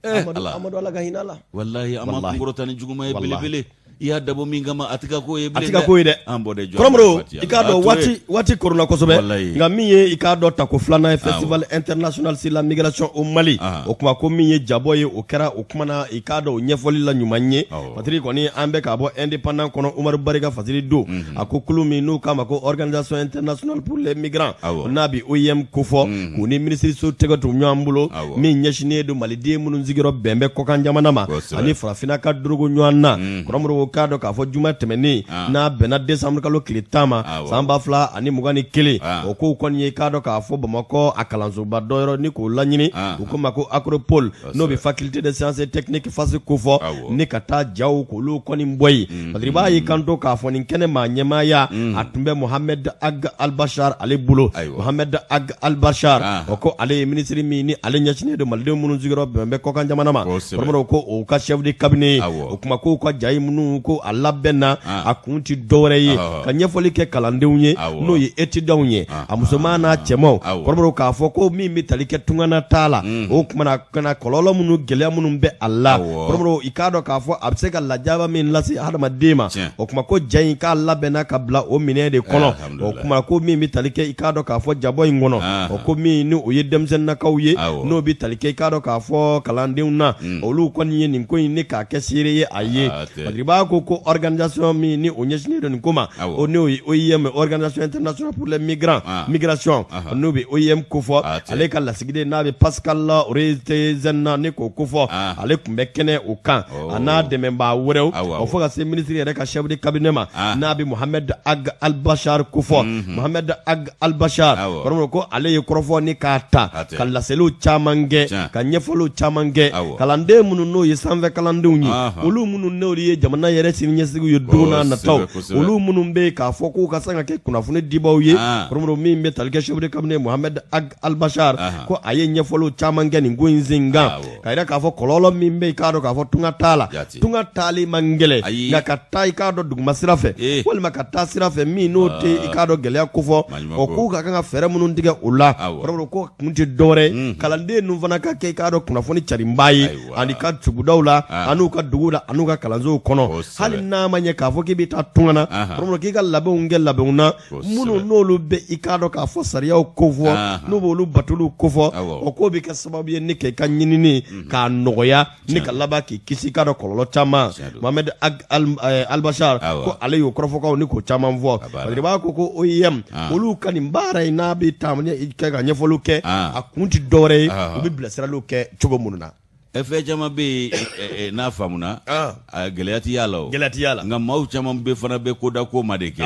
Amadu Ala ka hinɛ a la wallahi an ma kunkɔrɔta ni juguman ye belebele i y'a dabɔ min kama a tɛ ka ko ye bilen a tɛ ka ko ye dɛ an bɔ dɛ kɔrɔmɔrɔ i k'a dɔn waati korona kosɛbɛ nka min ye i k'a dɔn tako filanan ye festival international sur la migration au Mali o kuma ko min ye jabɔ ye o kɛra o kumana i k'a dɔn o ɲɛfɔli la ɲuman ye patiri kɔni an bɛ k'a bɔ indépendant kɔnɔ Umaru Barika fasiri don a ko kulu min n'u k'a ma ko organisation internationale pour les migrants n'a bi OIM ko fɔ k'u ni minisiriso tɛgɛ tugu ɲɔgɔn bolo min ɲɛsinnen don maliden minnu sigiyɔrɔ bɛn bɛ kɔkan jamana ma ani farafinna ka dorogo ɲɔgɔn na kɔrɔmɔrɔ k'a dɔn k'a fɔ juma tɛmɛnen n'a bɛnna décembre kalo tile 10 ma san 2021 o kow kɔni ye k'a dɔn k'a fɔ Bamakɔ a kalansoba dɔ yɔrɔ ni k'o laɲini u ko ma ko Acropole n'o bɛ faculté de sciences et techniques fasi kofɔ ni ka taa jaw k'olu kɔni bɔ yen parce que i b'a ye kanto k'a fɔ nin kɛnɛ ma ɲɛmaaya a tun bɛ Mohamed Ag Al-Bashar ale bolo Mohamed Ag Al-Bashar o ko ale ye ministre min ni ale ɲɛsinnen don malidenw minnu sigiyɔrɔ bɛn bɛ kɔkan jamana ma kɔrɔmɔrɔw ko o ka chef de cabinet o kuma ko ka jayi minnu ko a labɛnna a kun ti dɔwɛrɛ ye ka ɲɛfɔli kɛ kalandenw ye n'o ye étudiants ye a musoman n'a cɛmanw kɔrɔmɔrɔw k'a fɔ ko min bɛ tali kɛ tungana t'a la o kumana kana kɔlɔlɔ minnu gɛlɛya minnu bɛ a la kɔrɔmɔrɔw i k'a dɔn k'a fɔ a bɛ se ka lajaba min lase hadamaden ma o kuma ko ja in k'a labɛnna ka bila o minɛn de kɔnɔ o kuma ko min bɛ tali kɛ i k'a dɔn k'a fɔ jabɔ in kɔnɔ o ko min ni o ye denmisɛnninnakaw ye n'o bɛ tali kɛ i k'a dɔn k'a fɔ kalandenw na olu kɔni ye nin ko in ne k'a kɛ seere ye a ye parce que i b'a ko organisation min ni o ɲɛsinnen don nin ko ma o n'o ye OIM organisation internationale pour les migrants migration n'o bɛ OIM ko fɔ ale ka lasigiden n'a bɛ Pascal Rezezen ne k'o ko fɔ ale tun bɛ kɛnɛ o kan a n'a dɛmɛbaa wɛrɛw o fɔ ka se ministre yɛrɛ ka chef de cabinet ma n'a bɛ Mohamed Ag Al-Bashar ko fɔ Mohamed Ag Al-Bashar kɔrɔmɔrɔ ko ale ye kɔrɔfɔ ni k'a ta ka laseliw caman kɛ ka ɲɛfɔliw caman kɛ kalanden minnu n'o ye sanfɛ kalandenw ye olu minnu n'olu ye jamana yɛrɛ siniɲɛsigiw ye don n'a nataw olu minnu bɛ k'a fɔ k'u ka se ka kɛ kunnafoni dibaw ye kɔrɔmɔrɔ min bɛ tali kɛ chef de cabinet Mohamed Ag Al-Bashar ko a ye ɲɛfɔliw caman kɛ nin ko in sen kan ka yira k'a fɔ kɔlɔlɔ min bɛ k'a dɔn k'a fɔ tunga t'a la tunga taali man gɛlɛn nka ka taa i k'a dɔn duguma sira fɛ walima ka taa sira fɛ min n'o tɛ i k'a dɔn gɛlɛya kofɔ o k'u ka kan ka fɛɛrɛ minnu tigɛ o la kɔrɔmɔrɔ ko kun tɛ dɔwɛrɛ kalanden ninnu fana ka kɛ i k'a dɔn kunnafoni carinba ye ani ka tugudaw la an'u ka duguw la an'u ka kalansow kɔnɔ hali n'a ma ɲɛ k'a fɔ k'i bɛ taa tunga na kɔrɔmɔrɔ k'i ka labɛnw kɛ labɛnw na minnu n'olu bɛ i k'a dɔn k'a fɔ sariyaw ko fɔ n'u b'olu batoliw ko fɔ o ko bɛ kɛ sababu ye ne kɛ i ka ɲinini k'a nɔgɔya ne ka laban k'i kisi k'a dɔn kɔlɔlɔ caman Mohamed Ag Al-Bashar ko ale y'o kɔrɔfɔkaw ni k'o caman fɔ parce que b'a ko OIM olu ka nin baara in n'a bɛ taa kɛ ka ɲɛfɔliw kɛ a kun tɛ dɔwɛrɛ ye u bɛ bilasiraliw kɛ cogo minnu na fɛn caman bɛ yen n'a faamuna gɛlɛya tɛ y'a la o gɛlɛya tɛ y'a la nka maaw caman bɛ fana bɛ koda ko ma de kɛ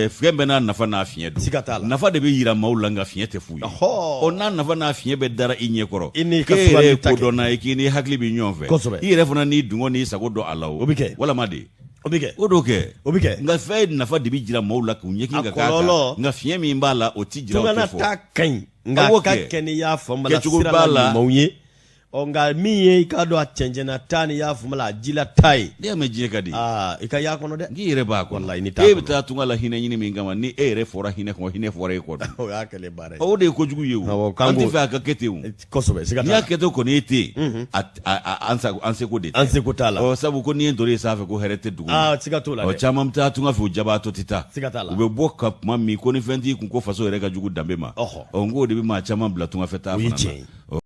fɛn bɛɛ n'a nafa n'a fiɲɛ don siga t'a la nafa de bɛ yira maaw la nka fiɲɛ tɛ f'u ye ɔ n'a nafa n'a fiɲɛ bɛ dara i ɲɛ kɔrɔ i n'i ka yɛrɛ ye kodɔnna ye k'i ni hakili bɛ ɲɔgɔn fɛ kosɛbɛ i yɛrɛ fana n'i dungo n'i sago dɔn a la o bɛ kɛ walama de o bɛ kɛ o do kɛ o bɛ kɛ nka fɛn nafa de bɛ jira maaw la k'u ɲɛkin ka k'a kan nka fiɲɛ min b'a la o tɛ jira o tɛ fɔ tungana ta ka ɲi nka a ka kɛ ni y'a faamu la sira la ɲumanw ye nka min ye i k'a dɔn a cɛncɛnna taa ni y'a faamu la a jila taa ye ne y'a mɛn diɲɛ ka di i ka y'a kɔnɔ dɛ n'i yɛrɛ b'a kɔnɔ wallahi ni e bɛ taa tunga la hinɛ ɲini min kama ni e yɛrɛ fɔra hinɛ kɔnɔ hinɛ fɔra e kɔ dun o y'a kɛlen baara ye o de ye kojugu ye o an tɛ fɛ a ka kɛ ten o kosɛbɛ siga t'a la n'i y'a kɛ ten kɔni e tɛ yen an seko de tɛ an seko t'a la sabu ko n'i ye ntori ye sanfɛ ko hɛrɛ tɛ dugu siga t'o la dɛ caman bɛ taa tunga fɛ o jabaatɔ tɛ taa siga t'a la u bɛ bɔ ka kuma min ko ni fɛn t'i kun ko faso yɛrɛ ka jugu danbe ma n k'o de bɛ maa caman bila tunga fɛ taa fana na